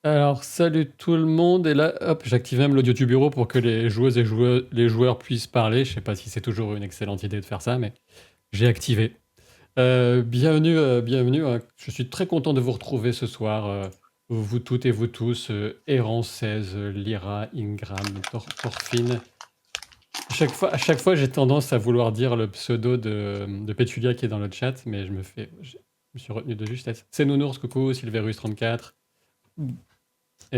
Alors, salut tout le monde. Et là, hop, j'active même l'audio du bureau pour que les joueuses et les joueurs puissent parler. Je sais pas si c'est toujours une excellente idée de faire ça, mais j'ai activé. Bienvenue, bienvenue, hein. Je suis très content de vous retrouver ce soir, vous toutes et vous tous, Errant 16, Lyra, Ingram, Thorfinn. À chaque fois, j'ai tendance à vouloir dire le pseudo de Pétulia qui est dans le chat, mais je me suis retenu de justesse. C'est Nounours, coucou, Silverus34,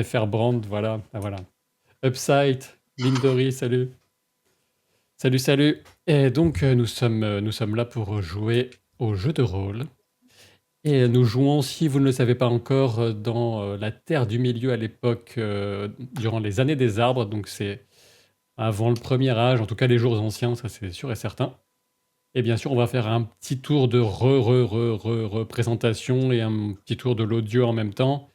FR Brand, voilà, ah, voilà. Upside, Lindori, salut. Salut, salut. Et donc, nous sommes là pour jouer au jeu de rôle. Et nous jouons, si vous ne le savez pas encore, dans la Terre du Milieu à l'époque, durant les années des arbres. Donc, c'est avant le premier âge, en tout cas les jours anciens, ça c'est sûr et certain. Et bien sûr, on va faire un petit tour de représentation et un petit tour de l'audio en même temps.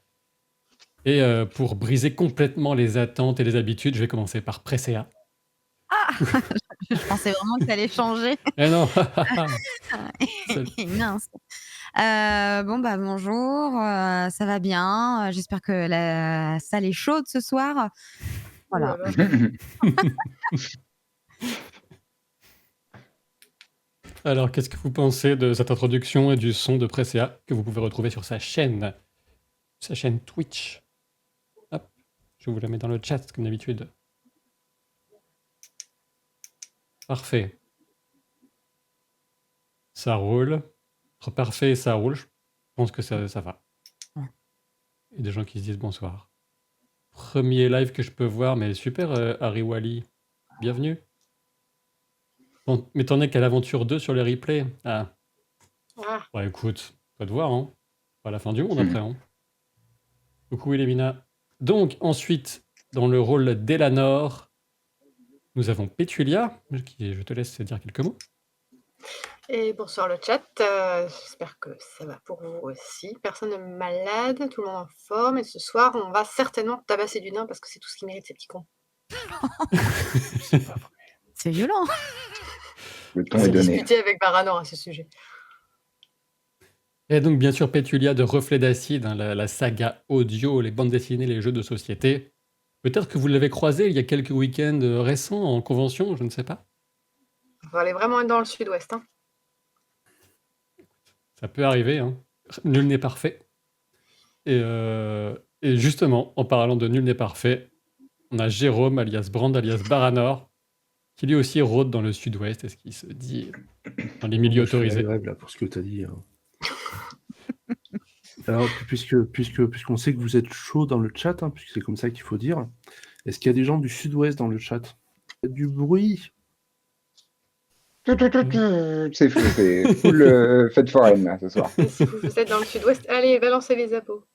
Et pour briser complètement les attentes et les habitudes, je vais commencer par Presséa. Ah Je pensais vraiment que tu allais changer. Eh non. Mince. Bon, bah, bonjour, ça va bien, j'espère que la salle est chaude ce soir. Oh là Voilà. là. Alors, qu'est-ce que vous pensez de cette introduction et du son de Presséa que vous pouvez retrouver sur sa chaîne Twitch? Hop, je vous la mets dans le chat comme d'habitude. Parfait. Ça roule. Entre parfait et ça roule, je pense que ça va. Ouais. Il y a des gens qui se disent bonsoir. Premier live que je peux voir, mais super, Harry Wally. Bienvenue. Bon, mais t'en es qu'à l'aventure 2 sur les replays. Ah, Ah, bah écoute, pas de voir, hein. Pas la fin du monde après, hein. Coucou Elémina. Donc, ensuite, dans le rôle d'Elanor, nous avons Pétulia, qui, je te laisse dire quelques mots. et bonsoir le chat, j'espère que ça va pour vous aussi. Personne n'est malade, tout le monde en forme, et ce soir, on va certainement tabasser du nain parce que c'est tout ce qui mérite ces petits cons. C'est pas vrai. C'est violent. Le ton On est s'est donné. disputé avec Baranor à ce sujet. Et donc, bien sûr, Pétulia de Reflet d'Acide, hein, la saga audio, les bandes dessinées, les jeux de société. Peut-être que vous l'avez croisé il y a quelques week-ends récents en convention, je ne sais pas. On va aller vraiment dans le sud-ouest. Hein. Ça peut arriver, hein. Nul n'est parfait. Et justement, en parlant de Nul n'est parfait, on a Jérôme, alias Brand, alias Baranor, qui lui aussi rôde dans le sud-ouest, et ce qui se dit dans les milieux Je fais la autorisés. grève là pour ce que tu as dit. Hein. Alors, puisqu'on sait que vous êtes chaud dans le chat, hein, puisque c'est comme ça qu'il faut dire, est-ce qu'il y a des gens du sud-ouest dans le chat? Il y a du bruit. C'est full fête foraine là, ce soir. Et si vous êtes dans le sud-ouest, allez, balancez les appos.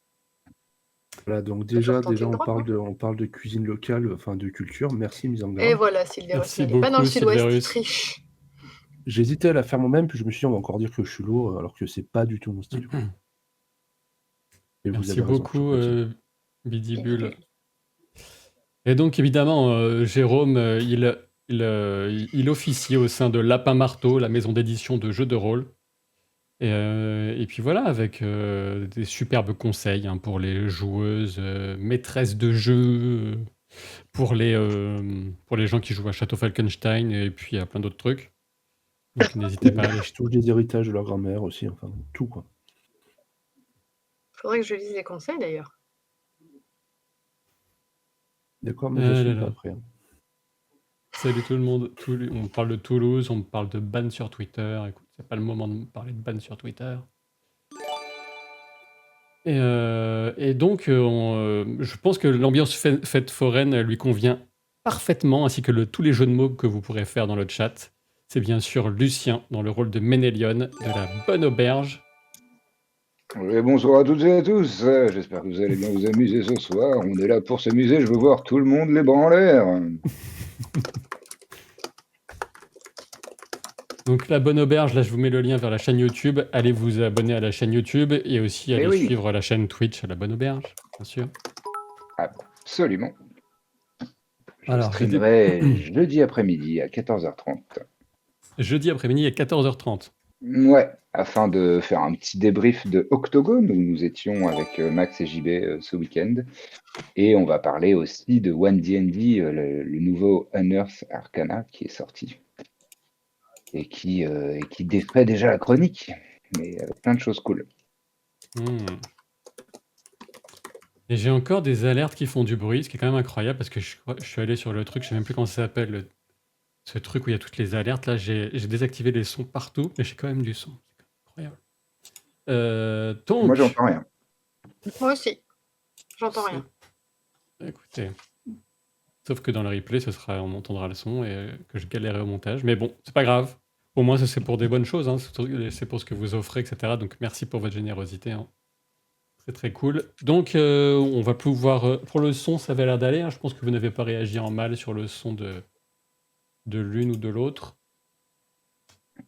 Voilà, donc peut déjà tenter le on drop, parle de cuisine locale, enfin de culture. Merci, mise en Et garde. voilà, Silverus, Merci il n'est pas dans le beaucoup, sud-ouest, il Silverus. triche. J'hésitais à la faire moi-même, puis je me suis dit, on va encore dire que je suis lourd, alors que c'est pas du tout mon style. Et vous Merci avez raison, beaucoup, je Bidibule. Et donc, évidemment, Jérôme, il officie au sein de Lapin Marteau, la maison d'édition de jeux de rôle. Et puis voilà, avec des superbes conseils, hein, pour les joueuses, maîtresses de jeu, pour les gens qui jouent à Château Falkenstein, et puis à plein d'autres trucs. Donc n'hésitez pas à aller je touche des héritages de leur grand-mère aussi, enfin tout quoi. Faudrait que je lise les conseils d'ailleurs. D'accord, mais je suis pas prêt. Hein. Salut tout le monde. On parle de Toulouse, on parle de ban sur Twitter. Écoute, c'est pas le moment de parler de ban sur Twitter. Et donc, je pense que l'ambiance fête foraine lui convient parfaitement, ainsi que tous les jeux de mots que vous pourrez faire dans le chat. C'est bien sûr Lucien, dans le rôle de Ménélion, de la Bonne Auberge. Et bonsoir à toutes et à tous, j'espère que vous allez bien vous amuser ce soir. On est là pour s'amuser, je veux voir tout le monde les bras en l'air. Donc la Bonne Auberge, là je vous mets le lien vers la chaîne YouTube. Allez vous abonner à la chaîne YouTube et aussi allez suivre la chaîne Twitch à la Bonne Auberge, bien sûr. Absolument. Je Alors, streamerai jeudi après-midi à 14h30. Jeudi après-midi à 14h30. Ouais, afin de faire un petit débrief de Octogone, où nous étions avec Max et JB ce week-end. Et on va parler aussi de One D&D, le nouveau Unearth Arcana qui est sorti et qui défait déjà la chronique, mais avec plein de choses cool. Hmm. Et j'ai encore des alertes qui font du bruit, ce qui est quand même incroyable parce que je suis allé sur le truc, je sais même plus comment ça s'appelle, ce truc où il y a toutes les alertes. Là, j'ai désactivé les sons partout, mais j'ai quand même du son. C'est incroyable. Moi, Donc, j'entends rien. Moi aussi, j'entends rien. écoutez, sauf que dans le replay, on entendra le son et que je galérerai au montage. Mais bon, c'est pas grave. Au moins, ça, c'est pour des bonnes choses, hein. C'est pour ce que vous offrez, etc. Donc, merci pour votre générosité, hein. C'est très cool. Donc, on va pouvoir. Pour le son, ça avait l'air d'aller, hein. Je pense que vous n'avez pas réagi en mal sur le son de l'une ou de l'autre.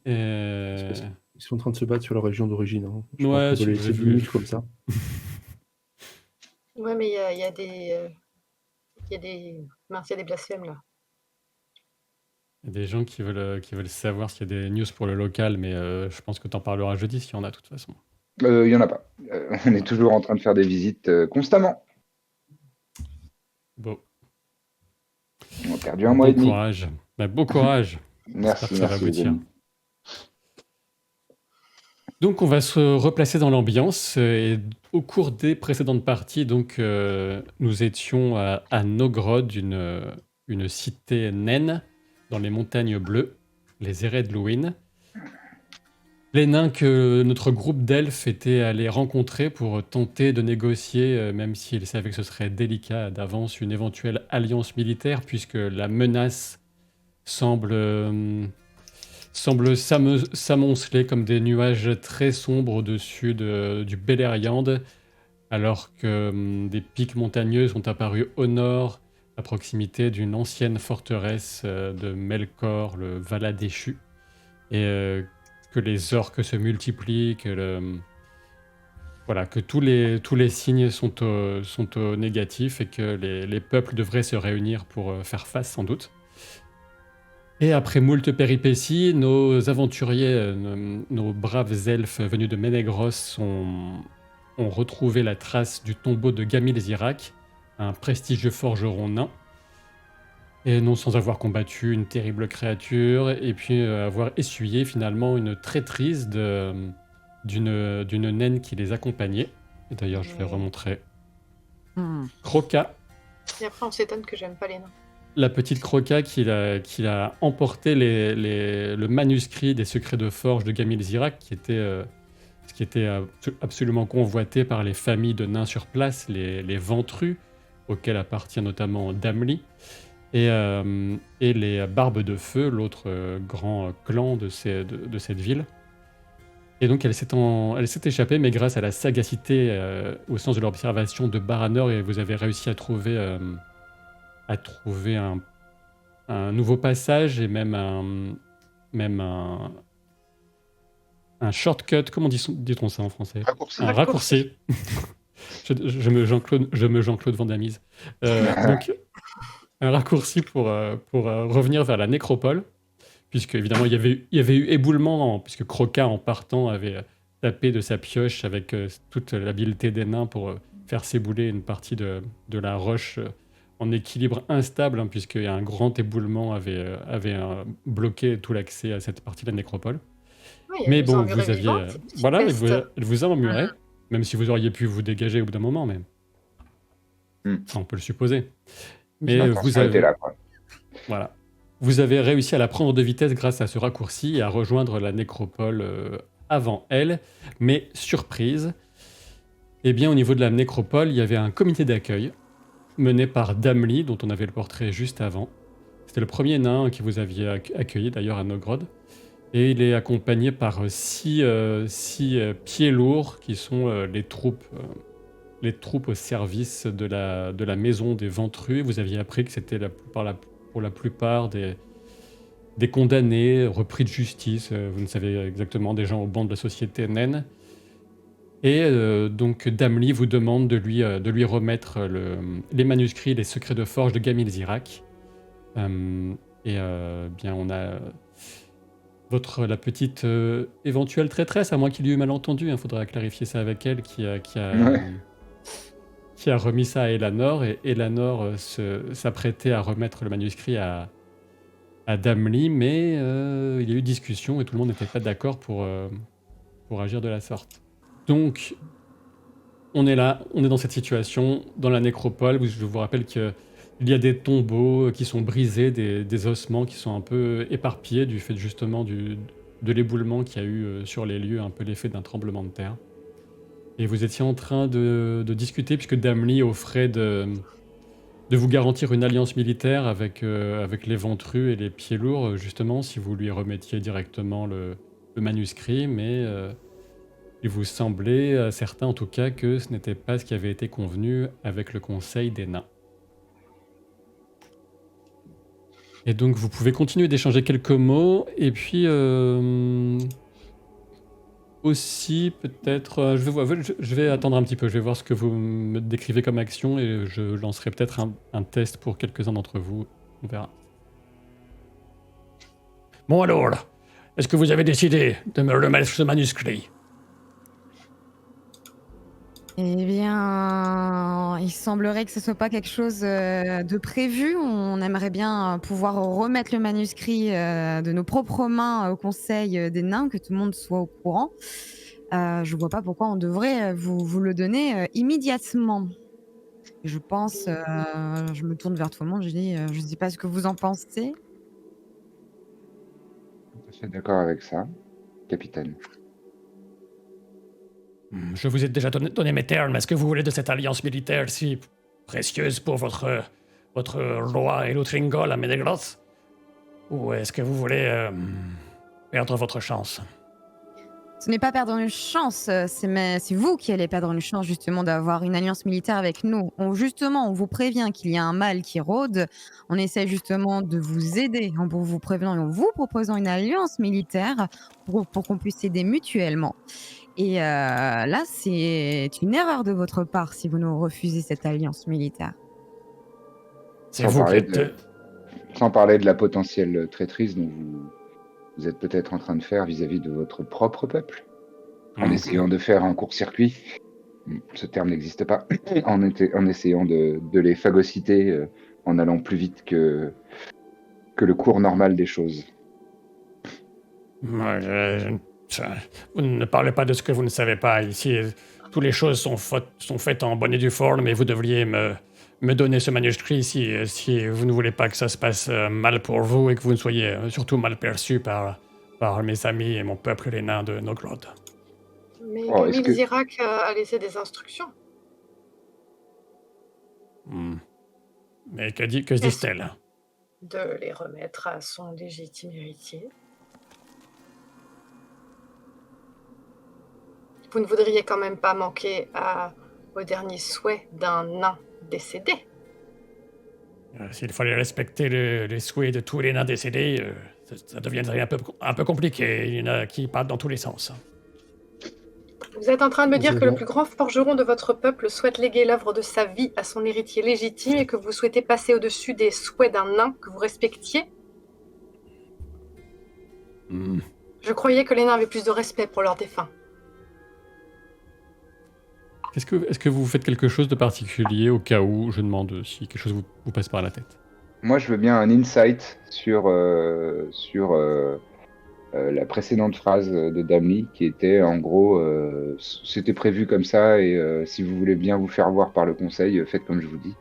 Ils sont en train de se battre sur leur région d'origine. Hein. Je pense Ouais, qu'on si peut vous laisser avez 10 vu. minutes comme ça. Ouais, mais il y a des. Il y a des. Mince, il y a des blasphèmes là. Il y a des gens qui veulent savoir s'il y a des news pour le local, mais je pense que tu en parleras jeudi s'il y en a, de toute façon. Il n'y en a pas. On est toujours en train de faire des visites constamment. Bon, On a perdu un mois et bon demi. courage. Bah, bon courage. Merci, J'espère que ça va merci les aboutir. amis. Donc, on va se replacer dans l'ambiance. Et au cours des précédentes parties, donc, nous étions à Nogrod, une cité naine dans les montagnes bleues, les Eredluin. Les nains que notre groupe d'elfes était allé rencontrer pour tenter de négocier, même s'ils savaient que ce serait délicat d'avance, une éventuelle alliance militaire, puisque la menace semble s'amonceler comme des nuages très sombres au-dessus du Beleriand, alors que des pics montagneux sont apparus au nord, à proximité d'une ancienne forteresse de Melkor, le Vala déchu, et que les orques se multiplient, voilà, que tous les signes sont au négatif et que les peuples devraient se réunir pour faire face sans doute. Et après moult péripéties, nos aventuriers, nos braves elfes venus de Ménégros ont retrouvé la trace du tombeau de Gamil Zirak, un prestigieux forgeron nain, et non sans avoir combattu une terrible créature, et puis avoir essuyé finalement une traîtrise d'une naine qui les accompagnait. Et d'ailleurs, je vais remontrer. Croca, Et après, on s'étonne que j'aime pas les nains. la petite Croca qui a emporté le manuscrit des secrets de forge de Gamil Zirak, qui était absolument convoité par les familles de nains sur place, les Ventrus, auxquels appartient notamment Damli, et les Barbes de Feu, l'autre grand clan de cette ville. Et donc elle s'est échappée, mais grâce à la sagacité au sens de l'observation de Baranor, et vous avez réussi à trouver un nouveau passage et même un shortcut. Comment dit-on ça en français? Raccourci. Un raccourci. Je me Jean-Claude Van Damme. Donc, un raccourci pour revenir vers la nécropole, puisque évidemment il y avait eu éboulement, puisque Croca en partant avait tapé de sa pioche avec toute l'habileté des nains pour faire s'ébouler une partie de la roche en équilibre instable, hein, puisque un grand éboulement avait bloqué tout l'accès à cette partie de la nécropole. Ouais, Mais bon, emmurés vous aviez... vivants, cette petite voilà, peste. elle vous a emmuré, même si vous auriez pu vous dégager au bout d'un moment, mais... Hmm. Ça, on peut le supposer. Mais L'intention était là, quoi. Voilà. Vous avez réussi à la prendre de vitesse grâce à ce raccourci et à rejoindre la nécropole avant elle. Mais surprise, eh bien, au niveau de la nécropole, il y avait un comité d'accueil mené par Damli, dont on avait le portrait juste avant. C'était le premier nain que vous aviez accueilli d'ailleurs à Nogrod. Et il est accompagné par six pieds lourds qui sont les troupes au service de la maison des Ventrus. Vous aviez appris que c'était pour la plupart des condamnés, repris de justice, vous ne savez exactement, des gens au banc de la société naine. Et donc Damli vous demande de lui remettre les manuscrits, les secrets de forge de Gamil Zirak. Bien, la petite éventuelle traîtresse, à moins qu'il y ait eu malentendu, il faudra clarifier ça avec elle, Ouais. qui a remis ça à Elanor, et Elanor s'apprêtait à remettre le manuscrit à Damli, mais il y a eu discussion et tout le monde n'était pas d'accord pour agir de la sorte. Donc, on est là, on est dans cette situation, dans la nécropole, où je vous rappelle qu'il y a des tombeaux qui sont brisés, des ossements qui sont un peu éparpillés du fait justement de l'éboulement qu'il y a eu sur les lieux, un peu l'effet d'un tremblement de terre. Et vous étiez en train de discuter, puisque Damli offrait de vous garantir une alliance militaire avec les ventrus et les pieds lourds, justement, si vous lui remettiez directement le manuscrit, mais il vous semblait, à certains en tout cas, que ce n'était pas ce qui avait été convenu avec le Conseil des Nains. Et donc vous pouvez continuer d'échanger quelques mots, et puis aussi peut-être, je vais attendre un petit peu, je vais voir ce que vous me décrivez comme action, et je lancerai peut-être un test pour quelques-uns d'entre vous, on verra. Bon alors, est-ce que vous avez décidé de me remettre ce manuscrit ? Eh bien, il semblerait que ce soit pas quelque chose de prévu. On aimerait bien pouvoir remettre le manuscrit de nos propres mains au Conseil des Nains, que tout le monde soit au courant. Je vois pas pourquoi on devrait vous le donner immédiatement. Et je pense, je me tourne vers tout le monde, je dis, je sais pas ce que vous en pensez. Je suis d'accord avec ça, capitaine. Je vous ai déjà donné mes termes. Est-ce que vous voulez de cette alliance militaire si précieuse pour votre roi Elutringol à Menegroth ? Ou est-ce que vous voulez perdre votre chance ? Ce n'est pas perdre une chance, c'est vous qui allez perdre une chance justement d'avoir une alliance militaire avec nous. On vous prévient qu'il y a un mal qui rôde, on essaie justement de vous aider en vous prévenant et en vous proposant une alliance militaire pour qu'on puisse s'aider mutuellement. Et là, c'est une erreur de votre part si vous nous refusez cette alliance militaire. Sans parler de la potentielle traîtrise dont vous êtes peut-être en train de faire vis-à-vis de votre propre peuple, en essayant de faire un court-circuit, ce terme n'existe pas, en essayant de les phagocyter en allant plus vite que le cours normal des choses. Vous ne parlez pas de ce que vous ne savez pas. Ici, toutes les choses sont faites en bonne et due forme, mais vous devriez me donner ce manuscrit si vous ne voulez pas que ça se passe mal pour vous et que vous ne soyez surtout mal perçu par mes amis et mon peuple, les nains de Nogrod. Mais Gamil Zirak a laissé des instructions. Mais que disent-elles ? De les remettre à son légitime héritier. Vous ne voudriez quand même pas manquer au dernier souhait d'un nain décédé. S'il fallait respecter les souhaits de tous les nains décédés, ça deviendrait un peu compliqué. Il y en a qui partent dans tous les sens. Vous êtes en train de me dire que le plus grand forgeron de votre peuple souhaite léguer l'œuvre de sa vie à son héritier légitime et que vous souhaitez passer au-dessus des souhaits d'un nain que vous respectiez ? Je croyais que les nains avaient plus de respect pour leurs défunts. Est-ce que vous faites quelque chose de particulier au cas où je demande si quelque chose vous passe par la tête ? Moi, je veux bien un insight sur la précédente phrase de Damli qui était en gros c'était prévu comme ça et si vous voulez bien vous faire voir par le conseil, faites comme je vous dis.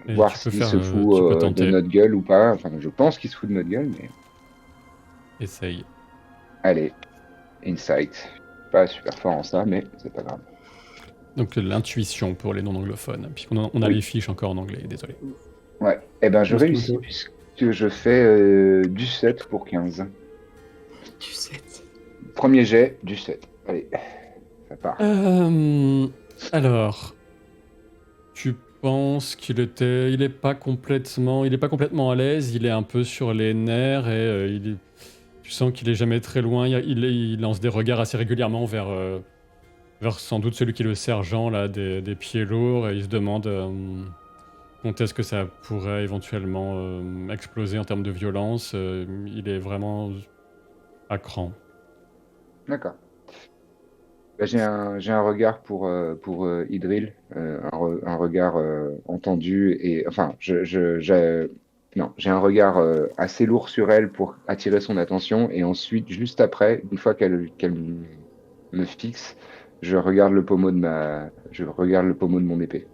Et voir s'il se fout de notre gueule ou pas. Enfin, je pense qu'il se fout de notre gueule, mais... Essaye. Allez, insight. Pas super fort en ça, mais c'est pas grave. Donc l'intuition pour les non-anglophones, puisqu'on a les fiches encore en anglais, désolé. Ouais, et ben je réussis puisque je fais du 7 pour 15. Du 7. Premier jet, du 7. Allez, ça part. Alors, tu penses qu'il est pas complètement à l'aise, il est un peu sur les nerfs et tu sens qu'il est jamais très loin. Il lance des regards assez régulièrement vers sans doute celui qui est le sergent là, des pieds lourds, et il se demande quand est-ce que ça pourrait éventuellement exploser en termes de violence. Il est vraiment à cran. D'accord. Bah, j'ai un regard pour Idril, un regard entendu et enfin non, j'ai un regard assez lourd sur elle pour attirer son attention et ensuite juste après, une fois qu'elle me fixe, je regarde le pommeau de mon épée.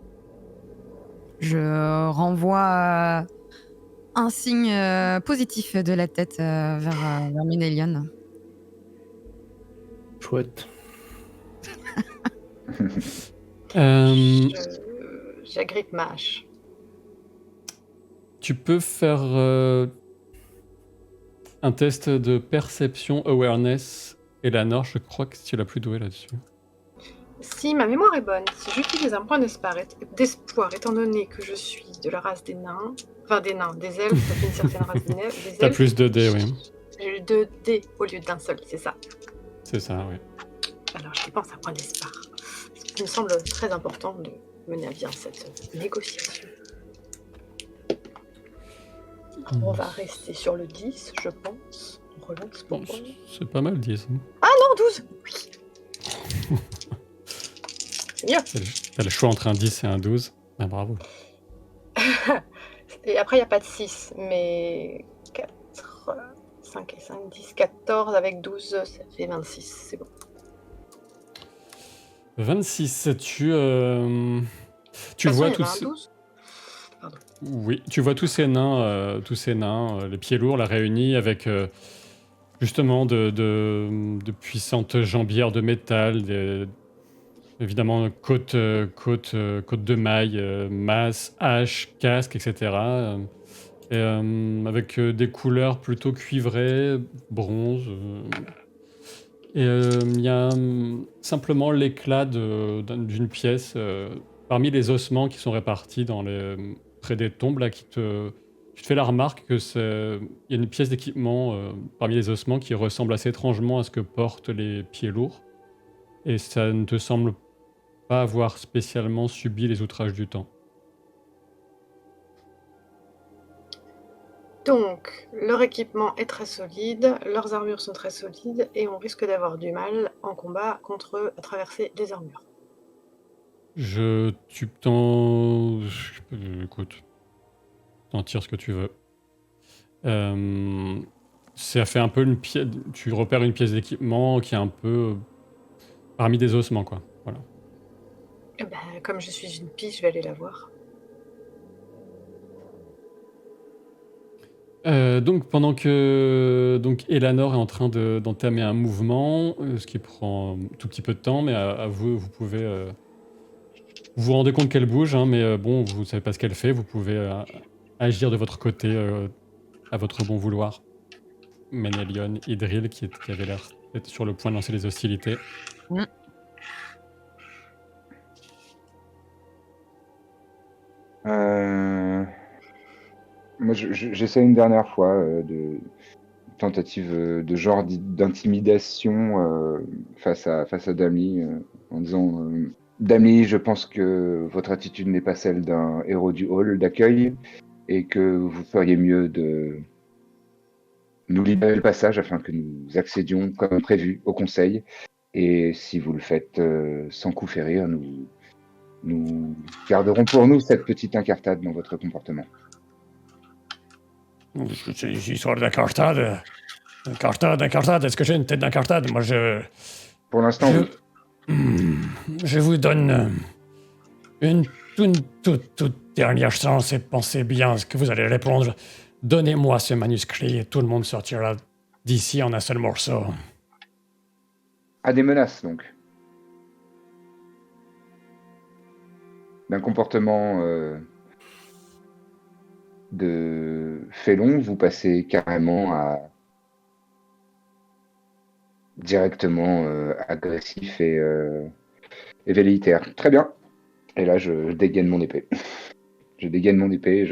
Je renvoie un signe positif de la tête vers Ménélion. Chouette. J'agrippe ma hache. Tu peux faire un test de perception awareness. Eleanor, je crois que tu es la plus douée là-dessus. Si ma mémoire est bonne, si j'utilise un point d'espoir, étant donné que je suis de la race des nains, des elfes, d'une certaine race des elfes. T'as plus de dés, oui. J'ai eu 2 dés au lieu d'un seul, c'est ça. C'est ça, oui. Alors je dépense un point d'espoir. Il me semble très important de mener à bien cette négociation. On va rester sur le 10, je pense. On relance pour moi. C'est pas mal, 10. Ah non, 12 oui. C'est mieux. T'as le choix entre un 10 et un 12. Ah, bravo. Et après, il n'y a pas de 6, mais 4, 5 et 5, 10, 14 avec 12, ça fait 26, c'est bon. 26, tu vois tous... 12 Oui, tu vois tous ces nains, les pieds lourds, la réunis avec justement de puissantes jambières de métal, évidemment côtes de mailles, masse, hache, casque, etc. Avec des couleurs plutôt cuivrées, bronze. Et il y a simplement l'éclat d'une pièce parmi les ossements qui sont répartis près des tombes là, tu te fais la remarque que il y a une pièce d'équipement parmi les ossements qui ressemble assez étrangement à ce que portent les pieds lourds. Et ça ne te semble pas avoir spécialement subi les outrages du temps. Donc, leur équipement est très solide, leurs armures sont très solides, et on risque d'avoir du mal en combat contre eux à traverser les armures. Écoute, t'en tires ce que tu veux. Ça fait un peu une pièce. Tu repères une pièce d'équipement qui est un peu parmi des ossements, quoi. Voilà. Eh ben, comme je suis une pie, je vais aller la voir. Donc pendant que Eleanor est en train d'entamer un mouvement, ce qui prend un tout petit peu de temps, mais à vous, vous pouvez vous vous rendez compte qu'elle bouge, hein, mais bon, vous ne savez pas ce qu'elle fait, vous pouvez agir de votre côté à votre bon vouloir. Ménélion, Idril, qui avait l'air d'être sur le point de lancer les hostilités. Moi, j'essaie une dernière fois de tentative de genre d'intimidation face à Damli, en disant Damli, je pense que votre attitude n'est pas celle d'un héros du hall d'accueil et que vous feriez mieux de nous libérer le passage afin que nous accédions comme prévu au conseil. Et si vous le faites sans coup férir, nous garderons pour nous cette petite incartade dans votre comportement. C'est une histoire d'incartade. Incartade. Est-ce que j'ai une tête d'incartade? Moi, Pour l'instant, je vous donne une toute dernière chance et pensez bien ce que vous allez répondre. Donnez-moi ce manuscrit et tout le monde sortira d'ici en un seul morceau. À des menaces, donc. D'un comportement de félon, vous passez carrément directement agressif et velléitaire. Très bien. Et là, je dégaine mon épée. Je dégaine mon épée,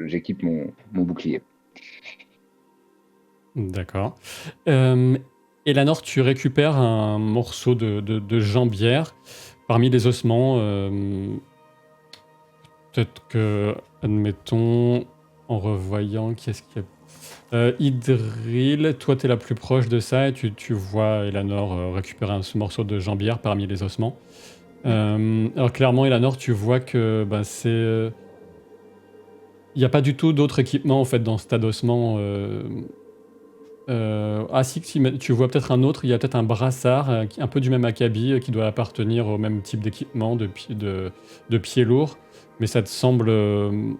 j'équipe mon bouclier. D'accord. Eleanor, tu récupères un morceau de jambière parmi les ossements. peut-être que, admettons, en revoyant, qui est-ce qu'il y a Idril, toi, t'es la plus proche de ça et tu vois Eleanor récupérer ce morceau de jambière parmi les ossements. Alors clairement, Eleanor, tu vois que c'est... Il n'y a pas du tout d'autre équipement en fait dans cet adossement. Ah si, tu vois peut-être un autre, il y a peut-être un brassard un peu du même acabit qui doit appartenir au même type d'équipement de pieds lourds. Mais ça te semble... tu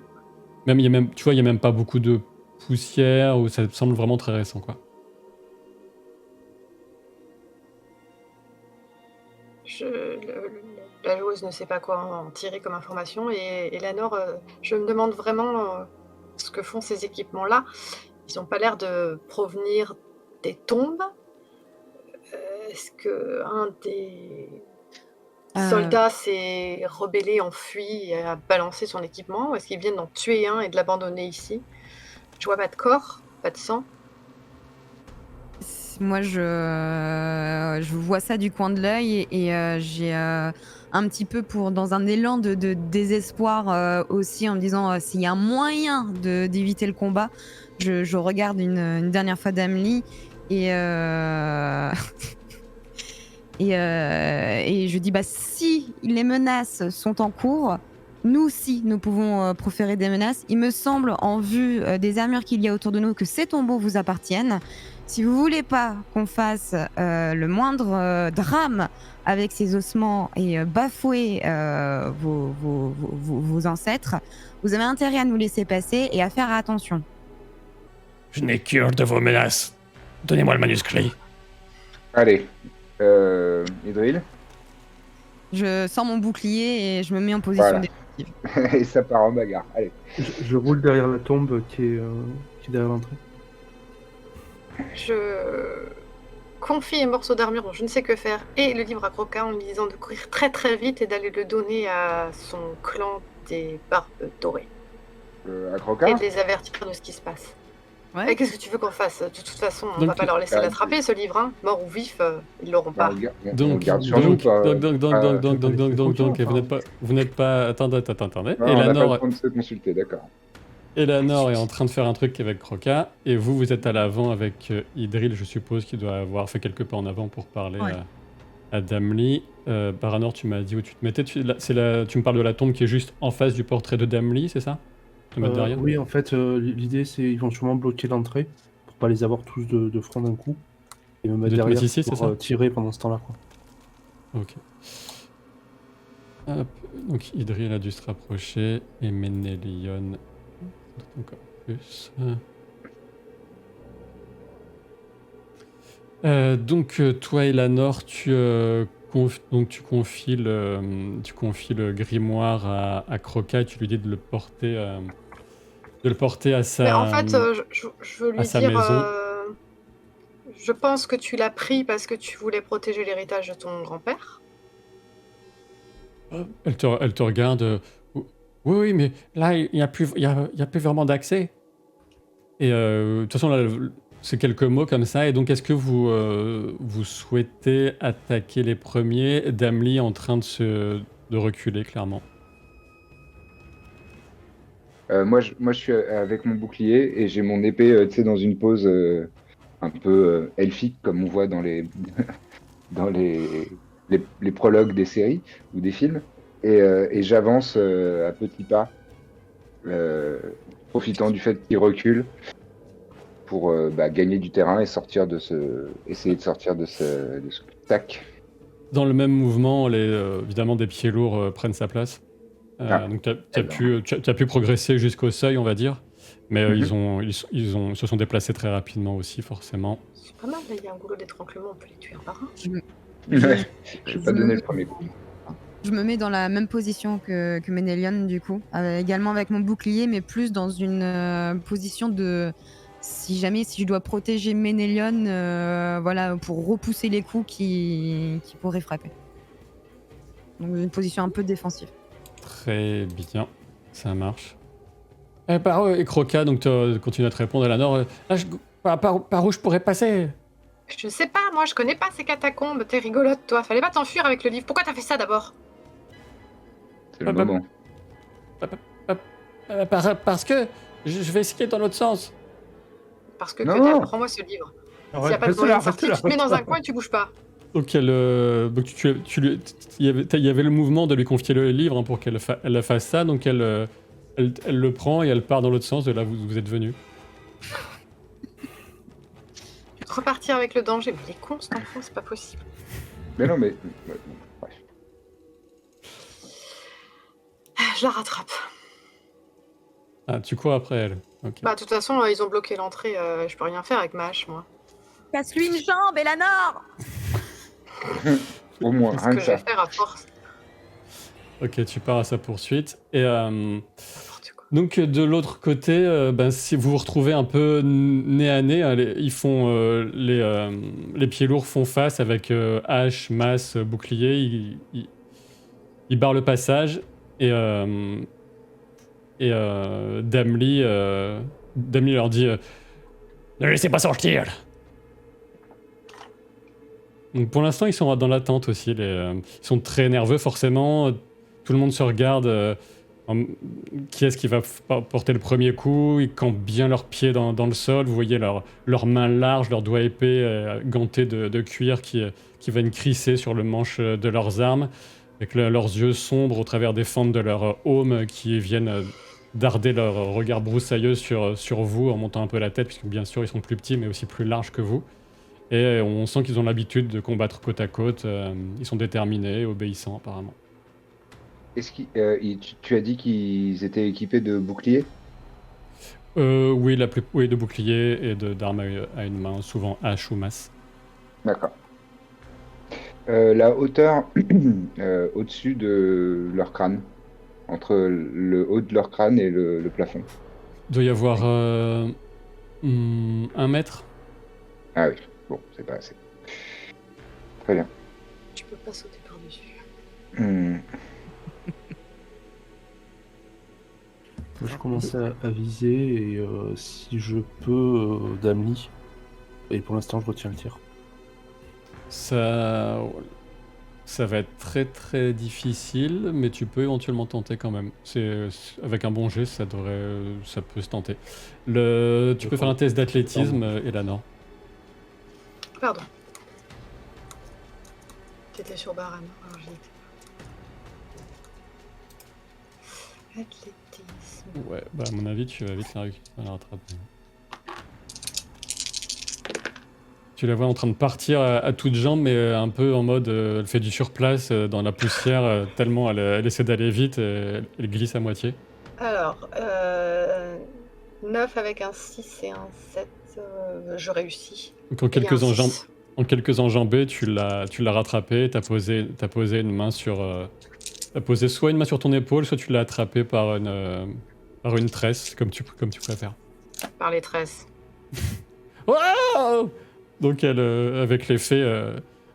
vois, il n'y a même pas beaucoup de poussière, ou ça te semble vraiment très récent, quoi. La joueuse ne sait pas quoi en tirer comme information et Eleanor, je me demande vraiment ce que font ces équipements-là. Ils n'ont pas l'air de provenir des tombes. Est-ce qu'un des soldats s'est rebellé, enfui et a balancé son équipement, ou est-ce qu'ils viennent d'en tuer un et de l'abandonner ici? Je vois pas de corps, pas de sang. Moi, je vois ça du coin de l'œil et j'ai un petit peu dans un élan de désespoir aussi, en me disant s'il y a un moyen d'éviter le combat, je regarde une dernière fois Damli et et je dis si les menaces sont en cours, nous aussi nous pouvons proférer des menaces. Il me semble, en vue des armures qu'il y a autour de nous, que ces tombeaux vous appartiennent. Si vous voulez pas qu'on fasse le moindre drame avec ces ossements et bafouer vos ancêtres, vous avez intérêt à nous laisser passer et à faire attention. Je n'ai cure de vos menaces. Donnez-moi le manuscrit. Allez, Idril. Je sors mon bouclier et je me mets en position Voilà. défensive. Et ça part en bagarre. Allez. Je roule derrière la tombe qui est derrière l'entrée. Je confie un morceau d'armure dont je ne sais que faire et le livre à Croca en lui disant de courir très très vite et d'aller le donner à son clan des Barbes Dorées. À Croca Et de les avertir de ce qui se passe. Ouais. Et qu'est-ce que tu veux qu'on fasse? De toute façon, on Donc, va pas leur laisser l'attraper, ce livre, hein. Mort ou vif, ils l'auront pas. On Donc, garde sur nous, pas... vous n'êtes pas... Attendez. Non, on n'a pas le temps de se consulter, d'accord. Eleanor est en train de faire un truc avec Croca, et vous êtes à l'avant avec Idril, je suppose, qui doit avoir fait quelques pas en avant pour parler à Damli. Baranor, tu m'as dit où tu te mettais. Tu me parles de la tombe qui est juste en face du portrait de Damli, c'est ça? Te mettre derrière? Oui, en fait, l'idée c'est ils vont sûrement bloquer l'entrée pour pas les avoir tous de front d'un coup et me mettre derrière ici, pour c'est ça tirer pendant ce temps-là, quoi. Ok. Hop. Donc Idril a dû se rapprocher, et Ménélion encore plus. Donc toi, Eleanor, tu confies le grimoire à Croca et tu lui dis de le porter à sa... Mais en fait, je veux lui sa dire, maison. je pense que tu l'as pris parce que tu voulais protéger l'héritage de ton grand-père. Elle te regarde. Oui, mais là, il n'y a plus vraiment d'accès. Et de toute façon, là, c'est quelques mots comme ça. Et donc, est-ce que vous souhaitez attaquer les premiers? Damli est en train de reculer, clairement. Moi, je suis avec mon bouclier et j'ai mon épée, tu sais, dans une pose un peu elfique, comme on voit dans les prologues des séries ou des films. Et j'avance à petits pas, profitant du fait qu'il recule pour gagner du terrain et essayer de sortir de ce tac. Dans le même mouvement, évidemment, des pieds lourds prennent sa place. Donc, tu as pu progresser jusqu'au seuil, on va dire. Mais ils se sont déplacés très rapidement aussi, forcément. C'est pas mal, là, il y a un goulot d'étranglement, on peut les tuer un par un. Ouais, je vais pas donner le premier coup. Je me mets dans la même position que Ménélion, du coup, également avec mon bouclier, mais plus dans une position de... Si je dois protéger Ménélion, voilà, pour repousser les coups qui pourraient frapper. Donc une position un peu défensive. Très bien, ça marche. Et Croca, donc tu continues à te répondre à la nord. Par où je pourrais passer? Je sais pas, moi je connais pas ces catacombes, t'es rigolote toi, fallait pas t'enfuir avec le livre. Pourquoi t'as fait ça d'abord? C'est le moment. Parce que je vais essayer dans l'autre sens. Parce que Non, que dalle, non. prends-moi ce livre. S'il Ouais, n'y a pas de reste moyen là, de sortir, reste tu te mets là. dans un coin et tu bouges pas. Donc, il y avait le mouvement de lui confier le livre hein, pour elle fasse ça. Donc, elle le prend et elle part dans l'autre sens de là où vous êtes venu. Tu te repartir avec le danger. Mais il est con, cet enfant, c'est pas possible. Mais non, mais. Bon, bref. Je la rattrape. Ah, tu cours après elle. Ok. Bah, de toute façon, ils ont bloqué l'entrée. Je peux rien faire avec ma hache, moi. Casse-lui une jambe, Elanor! Au moins, Ce rien que que je vais ça. faire à force. Ok, tu pars à sa poursuite. Et N'importe quoi. donc, de l'autre côté, si vous vous retrouvez un peu nez à nez, hein, ils font, les pieds lourds font face avec hache, masse, bouclier. Ils barrent le passage. Et Damli leur dit Ne laissez pas sortir. donc pour l'instant, ils sont dans l'attente aussi. Ils sont très nerveux, forcément. Tout le monde se regarde. Qui est-ce qui va porter le premier coup? Ils campent bien leurs pieds dans le sol. Vous voyez leurs mains larges, leurs doigts épais, gantés de cuir qui viennent crisser sur le manche de leurs armes, avec leurs yeux sombres au travers des fentes de leur aume qui viennent darder leur regard broussailleux sur vous en montant un peu la tête, puisque bien sûr, ils sont plus petits, mais aussi plus larges que vous. Et on sent qu'ils ont l'habitude de combattre côte à côte. Ils sont déterminés, obéissants apparemment. Est-ce tu as dit qu'ils étaient équipés de boucliers? Oui, oui, de boucliers et d'armes à une main, souvent hache ou masse. D'accord. La hauteur au-dessus de leur crâne, entre le haut de leur crâne et le plafond. Il doit y avoir 1 mètre. Ah oui, bon, c'est pas assez. Très bien. Tu peux pas sauter par-dessus. Hmm. Moi, je commence à viser et si je peux, Damli. Et pour l'instant, je retiens le tir. Ça va être très très difficile, mais tu peux éventuellement tenter quand même. Avec un bon jet, ça peut se tenter. Tu peux faire un test d'athlétisme, Elanor. Pardon. T'étais sur Baran, alors j'y étais. Athlétisme. Ouais, bah à mon avis, tu vas vite la rattraper. Tu la vois en train de partir à toutes jambes, mais un peu en mode, elle fait du surplace dans la poussière, tellement elle essaie d'aller vite, elle glisse à moitié. Alors, 9 avec un 6 et un 7, je réussis. Donc Et un 6. en quelques enjambées, tu l'as rattrapé, t'as posé une main sur... t'as posé soit une main sur ton épaule, soit tu l'as attrapé par une tresse, comme tu préfères. Par les tresses. Wow! Donc avec l'effet,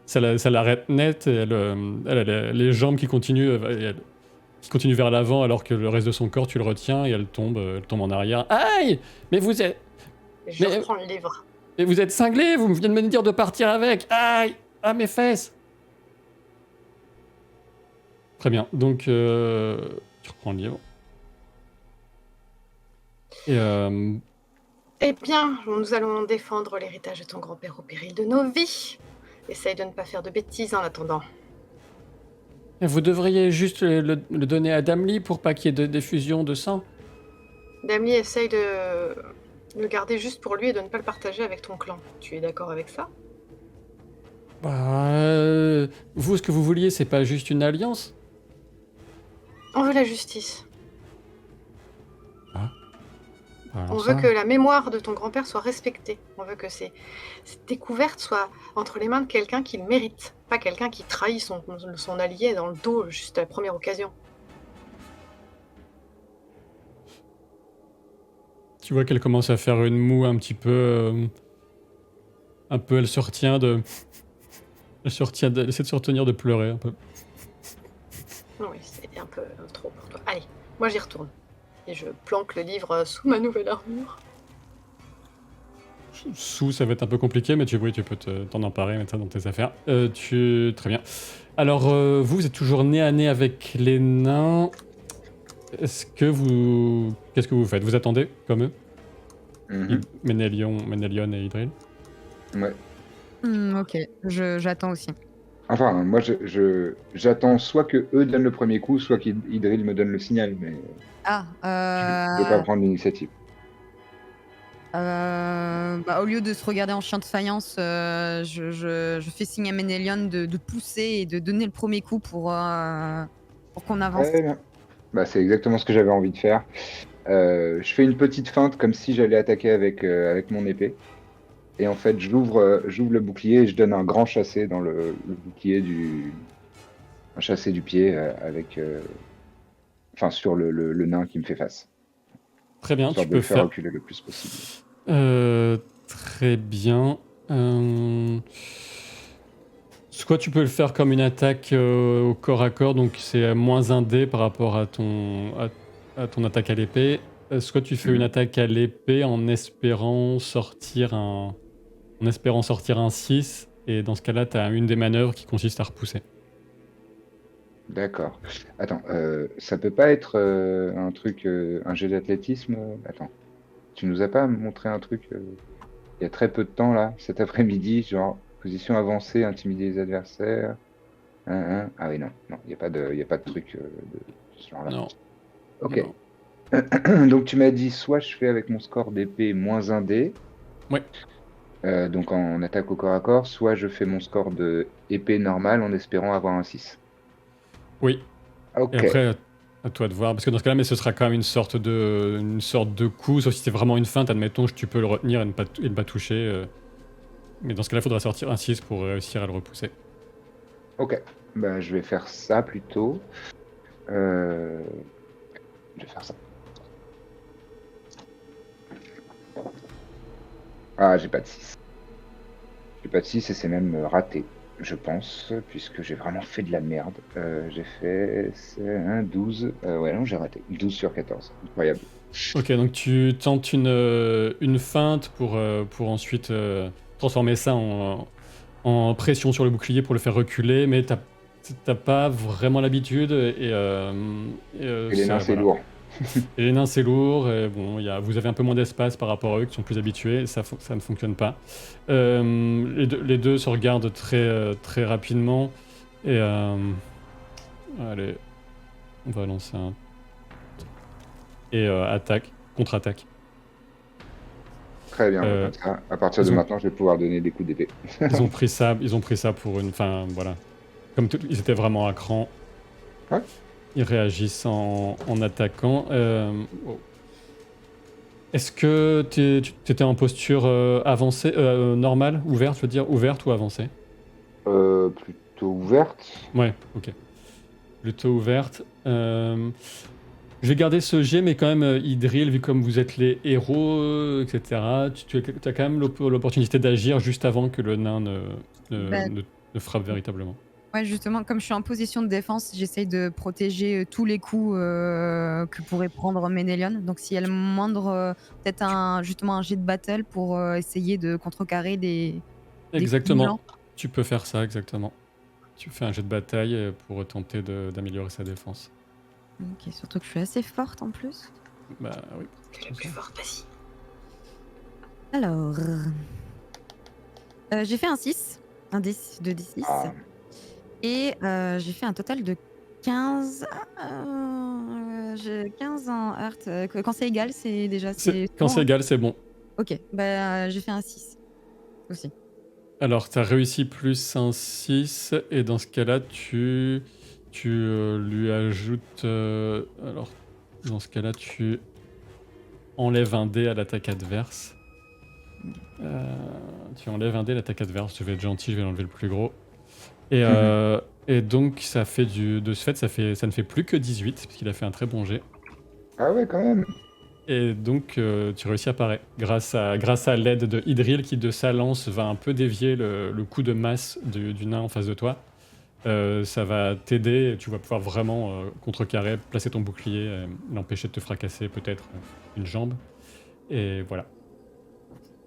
ça l'arrête net, et elle a les jambes qui continuent vers l'avant alors que le reste de son corps tu le retiens et elle tombe en arrière. Aïe! Mais vous êtes Reprends le livre. cinglé, vous venez de me dire de partir avec. Aïe! Ah mes fesses! Très bien, donc tu reprends le livre. Et Eh bien, nous allons défendre l'héritage de ton grand-père au péril de nos vies. Essaye de ne pas faire de bêtises en attendant. vous devriez juste le donner à Damli pour pas qu'il y ait de diffusion de sang. Damli essaye de le garder juste pour lui et de ne pas le partager avec ton clan. Tu es d'accord avec ça? Bah, vous, ce que vous vouliez, c'est pas juste une alliance? On veut la justice. Alors On ça, veut que la mémoire de ton grand-père soit respectée. On veut que ces découvertes soient entre les mains de quelqu'un qui le mérite. Pas quelqu'un qui trahit son allié dans le dos juste à la première occasion. tu vois qu'elle commence à faire une moue un petit peu... elle se retient elle essaie de se retenir de pleurer un peu. Oui, c'est un peu trop pour toi. Allez, moi j'y retourne. Et je planque le livre sous ma nouvelle armure. Ça va être un peu compliqué, mais tu peux t'en emparer, mettre ça dans tes affaires. Très bien. Alors, vous êtes toujours nez à nez avec les nains. Qu'est-ce que vous faites? Vous attendez comme eux? Mhm. Ménélion et Idril? Ouais. Ok, j'attends aussi. Enfin, moi, j'attends soit que eux donnent le premier coup, soit qu'Idril me donne le signal, mais Ah, je vais pas prendre l'initiative. au lieu de se regarder en chien de faïence, je fais signe à Ménélion de pousser et de donner le premier coup pour qu'on avance. Très bien. Bah, c'est exactement ce que j'avais envie de faire. Je fais une petite feinte comme si j'allais attaquer avec mon épée. Et en fait, j'ouvre le bouclier et je donne un grand chassé dans le bouclier un chassé du pied enfin, sur le nain qui me fait face. Très bien, Histoire tu de le peux faire faire. reculer le plus possible. Très bien. Soit tu peux le faire comme une attaque au corps à corps, donc c'est moins un dé par rapport à à ton attaque à l'épée. Soit tu fais une Mhm. attaque à l'épée en espérant sortir un 6, et dans ce cas-là, tu as une des manœuvres qui consiste à repousser. D'accord. Attends, ça peut pas être un truc, un jet d'athlétisme? Attends, tu nous as pas montré un truc il y a très peu de temps là, cet après-midi, genre position avancée, intimider les adversaires. Ah oui, non, il n'y a pas de truc de ce genre-là. Non. Ok. Non. Donc tu m'as dit soit je fais avec mon score d'épée moins un dé, Ouais. donc en attaque au corps à corps, soit je fais mon score de épée normale en espérant avoir un 6. Oui. Ok. Et après, à toi de voir, parce que dans ce cas-là, mais ce sera quand même une sorte de coup, sauf si c'est vraiment une feinte, admettons, tu peux le retenir et ne pas toucher. Mais dans ce cas-là, il faudra sortir un 6 pour réussir à le repousser. Ok. Ben, je vais faire ça plutôt. Je vais faire ça. Ah, j'ai pas de 6. J'ai pas de 6 et c'est même raté, je pense, puisque j'ai vraiment fait de la merde. J'ai fait un 12. Ouais, non, j'ai raté. 12 sur 14. Incroyable. Ok, donc tu tentes une feinte pour ensuite transformer ça en pression sur le bouclier pour le faire reculer, mais t'as pas vraiment l'habitude et Et les nains, c'est voilà. lourd. Et les nains, c'est lourd. Et bon, vous avez un peu moins d'espace par rapport à eux qui sont plus habitués. Et ça ne fonctionne pas. Les deux se regardent très rapidement. Et allez, on va lancer un. Et contre-attaque. Très bien. Euh, Comme ça, à partir de ils ont- maintenant, je vais pouvoir donner des coups d'épée. Ils ont pris ça pour une. Enfin, voilà. Comme ils étaient vraiment à cran. Ouais. Ils réagissent en attaquant. Oh. Est-ce que tu étais en posture avancée, normale, ouverte, je veux dire, ouverte ou avancée? Plutôt ouverte. Ouais, ok. Plutôt ouverte. Je vais garder ce jet, mais quand même, Idril, vu comme vous êtes les héros, etc., tu as quand même l'opportunité d'agir juste avant que le nain Bah, ne frappe véritablement. Ouais, justement, comme je suis en position de défense, j'essaye de protéger tous les coups que pourrait prendre Ménélion. Donc, s'il y a le moindre, peut-être justement un jet de battle pour essayer de contrecarrer des coups Exactement. violents. Tu peux faire ça, exactement. Tu fais un jet de bataille pour tenter d'améliorer sa défense. Ok, surtout que je suis assez forte en plus. Bah oui. Que la plus forte, vas-y. Alors, j'ai fait un 6, un D6. Ah, Et j'ai fait un total de 15. J'ai 15 en heart. Quand c'est égal, c'est déjà. Quand bon, c'est hein. égal, c'est bon. Ok, bah, j'ai fait un 6 aussi. Alors, tu as réussi plus un 6, et dans ce cas-là, tu lui ajoutes... alors, dans ce cas-là, tu enlèves un dé à l'attaque adverse. Tu enlèves un dé à l'attaque adverse. Je vais être gentil, je vais l'enlever le plus gros. Et donc, ça fait de ce fait, ça ne fait plus que 18, parce qu'il a fait un très bon jet. ah ouais, quand même. Et donc, tu réussis à parer. Grâce à l'aide de Idril, qui de sa lance va un peu dévier le coup de masse du nain en face de toi. Ça va t'aider, tu vas pouvoir vraiment contrecarrer, placer ton bouclier, l'empêcher de te fracasser peut-être une jambe. Et voilà.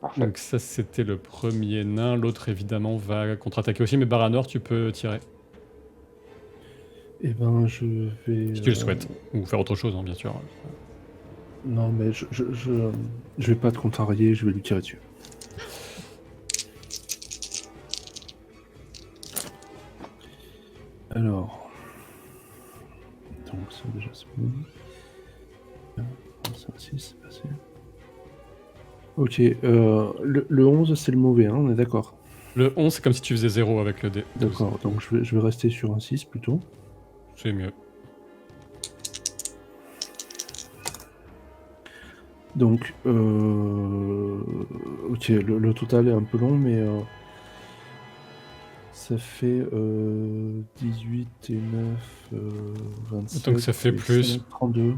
Parfait. Donc ça, c'était le premier nain. L'autre, évidemment, va contre-attaquer aussi. Mais Baranor, tu peux tirer. Eh ben, je vais. Si tu le souhaites. Ou faire autre chose, hein, bien sûr. Non, mais je vais pas te contrarier, je vais lui tirer dessus. Alors. Donc, ça, déjà, c'est bon. 5, 6, c'est passé. Ok, le 11, c'est le mauvais, hein, on est d'accord. Le 11, c'est comme si tu faisais 0 avec le dé. 12. D'accord, donc je vais rester sur un 6 plutôt. C'est mieux. Donc, ok, le total est un peu long, mais ça fait 18 et 9, 27. Donc ça fait et plus. 5, 32.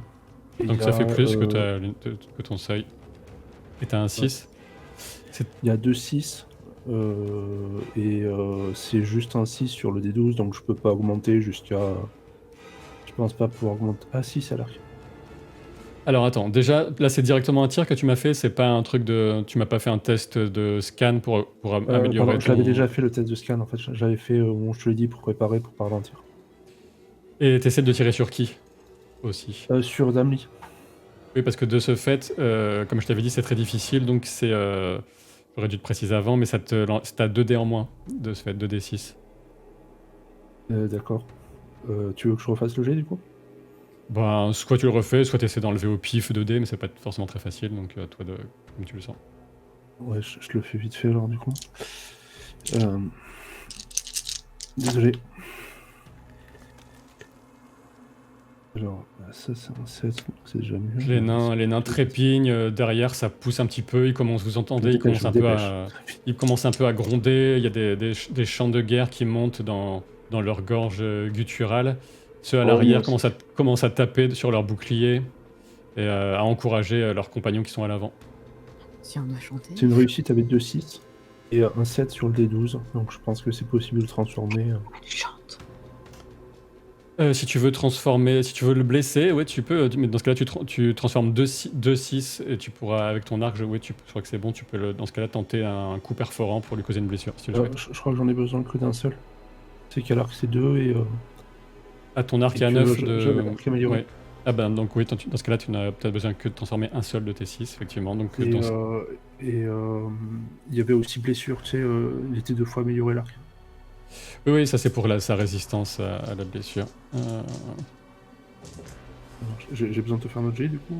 Et Donc il y ça fait a, plus que ton seuil. Et t'as un 6. Il y a 2 6. Et c'est juste un 6 sur le D12, donc je peux pas augmenter jusqu'à. Je pense pas pouvoir augmenter. Ah, si, ça a l'air. Alors attends, déjà, là c'est directement un tir que tu m'as fait, c'est pas un truc de. Tu m'as pas fait un test de scan pour améliorer Pardon, je l'avais ton- déjà fait le test de scan, en fait, j'avais fait où je te l'ai dit pour préparer pour parler d'un tir. Et t'essaies de tirer sur qui aussi? Sur Damli. Oui, parce que de ce fait, comme je t'avais dit, c'est très difficile, donc c'est. J'aurais dû te préciser avant, mais t'as 2 dés en moins de ce fait, 2 d6. D'accord. Tu veux que je refasse le jet du coup? Ben, soit tu le refais, soit tu essaies d'enlever au pif 2 dés, mais c'est pas forcément très facile, donc toi, comme tu le sens. Ouais, je le fais vite fait alors du coup. Désolé. Alors, ça c'est un 7, donc c'est déjà mieux. Les nains trépignent, derrière ça pousse un petit peu, vous entendez, Je ils commencent, me ils commencent un peu à gronder, il y a des chants de guerre qui montent dans leur gorge gutturale. Ceux à Oh, l'arrière yes. commencent à taper sur leurs boucliers et à encourager leurs compagnons qui sont à l'avant. Si on doit chanter. C'est une réussite avec 2 6 et un 7 sur le D12, donc je pense que c'est possible de le transformer. Tu chantes. Si tu veux le blesser, ouais, tu peux, mais dans ce cas-là, tu transformes 2-6 et tu pourras, avec ton arc, je crois que c'est bon, tu peux, dans ce cas-là, tenter un coup perforant pour lui causer une blessure, si tu le souhaites. Je crois que j'en ai besoin que d'un seul. C'est qu'à l'arc c'est 2 et. Ah, ton arc et est à que 9 j'avais l'arc amélioré. Ouais. Ah ben, donc oui, dans ce cas-là, tu n'as peut-être besoin que de transformer un seul de tes 6, effectivement. Donc, Et il y avait aussi blessure, tu sais, il était 2 fois amélioré l'arc. oui, ça c'est pour sa résistance à la blessure. J'ai besoin de te faire notre jet du coup.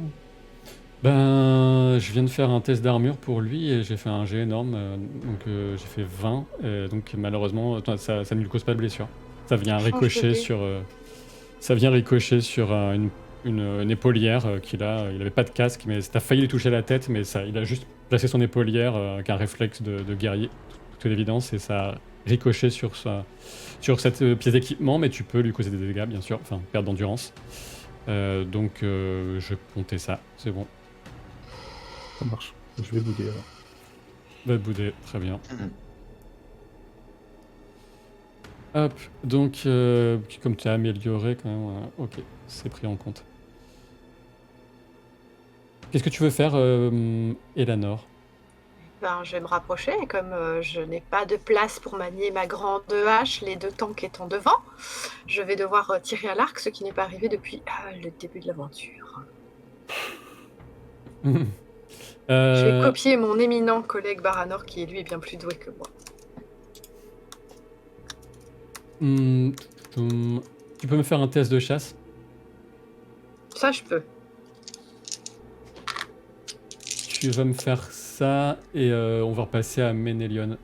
Ben, je viens de faire un test d'armure pour lui et j'ai fait un jet énorme, donc j'ai fait 20, et donc malheureusement ça ne lui cause pas de blessure. Ça vient Change de ricocher dé. sur une épaulière qu'il a. Il avait pas de casque, mais ça a failli lui toucher la tête, mais il a juste placé son épaulière avec un réflexe de guerrier, toute évidence, et ça a ricoché sur cette pièce d'équipement, mais tu peux lui causer des dégâts, bien sûr, enfin perte d'endurance. Donc je comptais ça, c'est bon. Ça marche. Je vais bouder alors. Va bouder, très bien. Hop, donc comme tu as amélioré quand même, ok, c'est pris en compte. Qu'est-ce que tu veux faire, Eleanor? Ben, je vais me rapprocher, et comme je n'ai pas de place pour manier ma grande hache, les 2 tanks étant devant, je vais devoir tirer à l'arc, ce qui n'est pas arrivé depuis le début de l'aventure. Je vais copier mon éminent collègue Baranor, qui lui est bien plus doué que moi. Tu peux me faire un test de chasse? Ça, je peux. Tu vas me faire ça et on va repasser à Ménélion.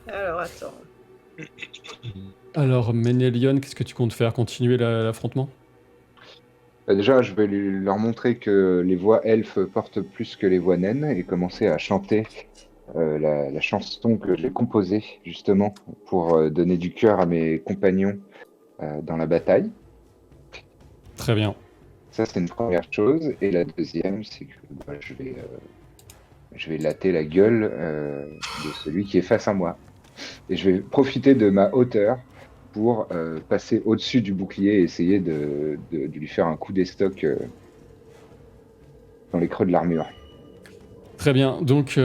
Alors, attends. Alors Ménélion, qu'est-ce que tu comptes faire? Continuer l'affrontement? Déjà, je vais leur montrer que les voix elfes portent plus que les voix naines et commencer à chanter la chanson que j'ai composée justement pour donner du cœur à mes compagnons dans la bataille. Très bien. Ça, c'est une première chose. Et la deuxième, c'est que je vais latter la gueule de celui qui est face à moi. Et je vais profiter de ma hauteur pour passer au-dessus du bouclier et essayer de lui faire un coup d'estoc dans les creux de l'armure. Très bien. Donc,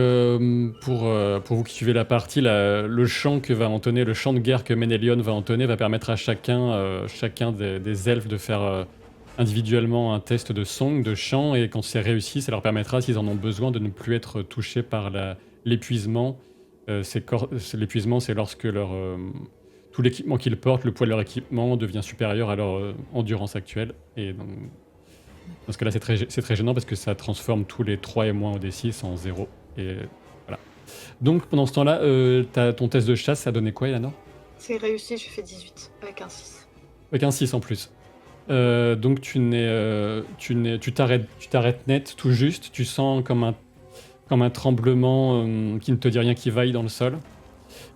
pour vous qui suivez la partie, le chant que va entonner, le chant de guerre que Ménélion va entonner, va permettre à chacun des elfes de faire individuellement un test de song, de chant, et quand c'est réussi, ça leur permettra, s'ils en ont besoin, de ne plus être touchés par l'épuisement. L'épuisement, c'est lorsque tout l'équipement qu'ils portent, le poids de leur équipement devient supérieur à leur endurance actuelle. Et donc, dans ce cas-là, c'est très gênant parce que ça transforme tous les 3 et moins au D6 en 0. Et voilà. Donc pendant ce temps-là, ton test de chasse, ça a donné quoi, Eleanor? C'est réussi, j'ai fait 18 avec un 6. Avec un 6 en plus. Donc tu t'arrêtes net, tout juste. Tu sens comme un tremblement qui ne te dit rien qui vaille dans le sol.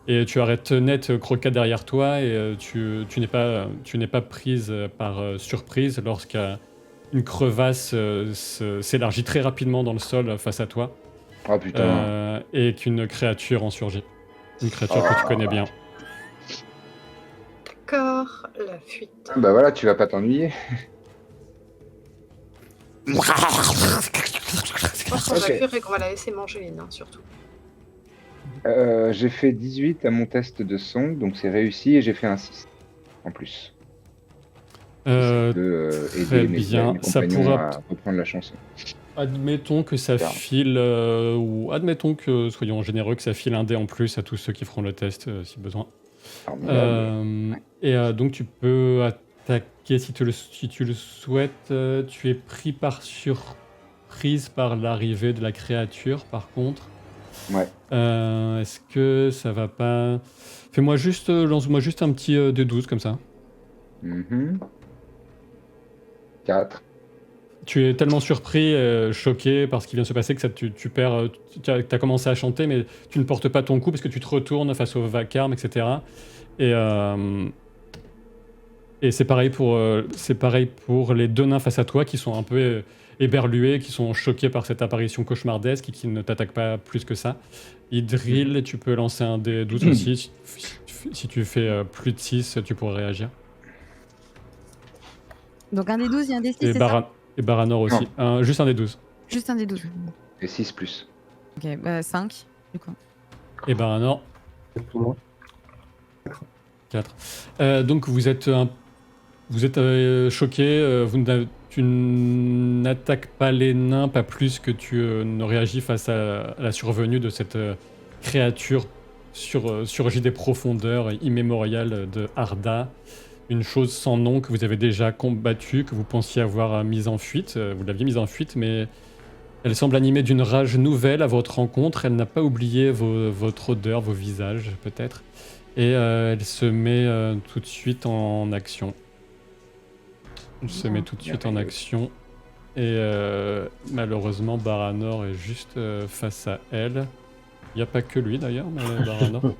Et tu arrêtes net Crocat derrière toi et tu n'es pas prise par surprise lorsqu'une crevasse s'élargit très rapidement dans le sol face à toi Ah putain. et qu'une créature en surgit. Une créature que tu connais bien. D'accord, la fuite. Bah voilà, tu vas pas t'ennuyer. Moi, je pense qu'on Ok. va fuir et qu'on va la laisser manger les nains, surtout. J'ai fait 18 à mon test de son, donc c'est réussi et j'ai fait un 6 en plus. Euh, Ça peut très aider mes bien. Ça compagnons pourra- à reprendre la chanson. Admettons que ça Super. file, ou admettons que, soyons généreux, que ça file un dé en plus à tous ceux qui feront le test si besoin. Formidable. Donc tu peux attaquer si tu le souhaites. Tu es pris par surprise par l'arrivée de la créature, par contre. Ouais. Est-ce que ça va pas... lance-moi juste un petit D12 comme ça. 4. Tu es tellement surpris, choqué par ce qui vient de se passer que tu perds. Tu as commencé à chanter, mais tu ne portes pas ton coup parce que tu te retournes face au vacarme, etc. Et c'est pareil pour les deux nains face à toi qui sont un peu éberlués, qui sont choqués par cette apparition cauchemardesque et qui ne t'attaquent pas plus que ça. Idril, tu peux lancer un des 12 aussi. Si tu fais plus de 6, tu pourrais réagir. Donc un des 12 et un des 6, Et, c'est ça? Et Baranor aussi. Juste un des 12. Juste un des 12. Et 6 plus. Ok, 5 du coup. Et Baranor, Pour moi. 4. Donc vous êtes choqué, tu n'attaques pas les nains, pas plus que tu ne réagis face à la survenue de cette créature surgie des profondeurs immémoriales de Arda. Une chose sans nom que vous avez déjà combattue, que vous pensiez avoir mise en fuite. Vous l'aviez mise en fuite, mais elle semble animée d'une rage nouvelle à votre rencontre. Elle n'a pas oublié votre odeur, vos visages, peut-être. Et elle se met tout de suite en action. Elle se met tout de suite en action. Et malheureusement, Baranor est juste face à elle. Il n'y a pas que lui d'ailleurs, mais Baranor.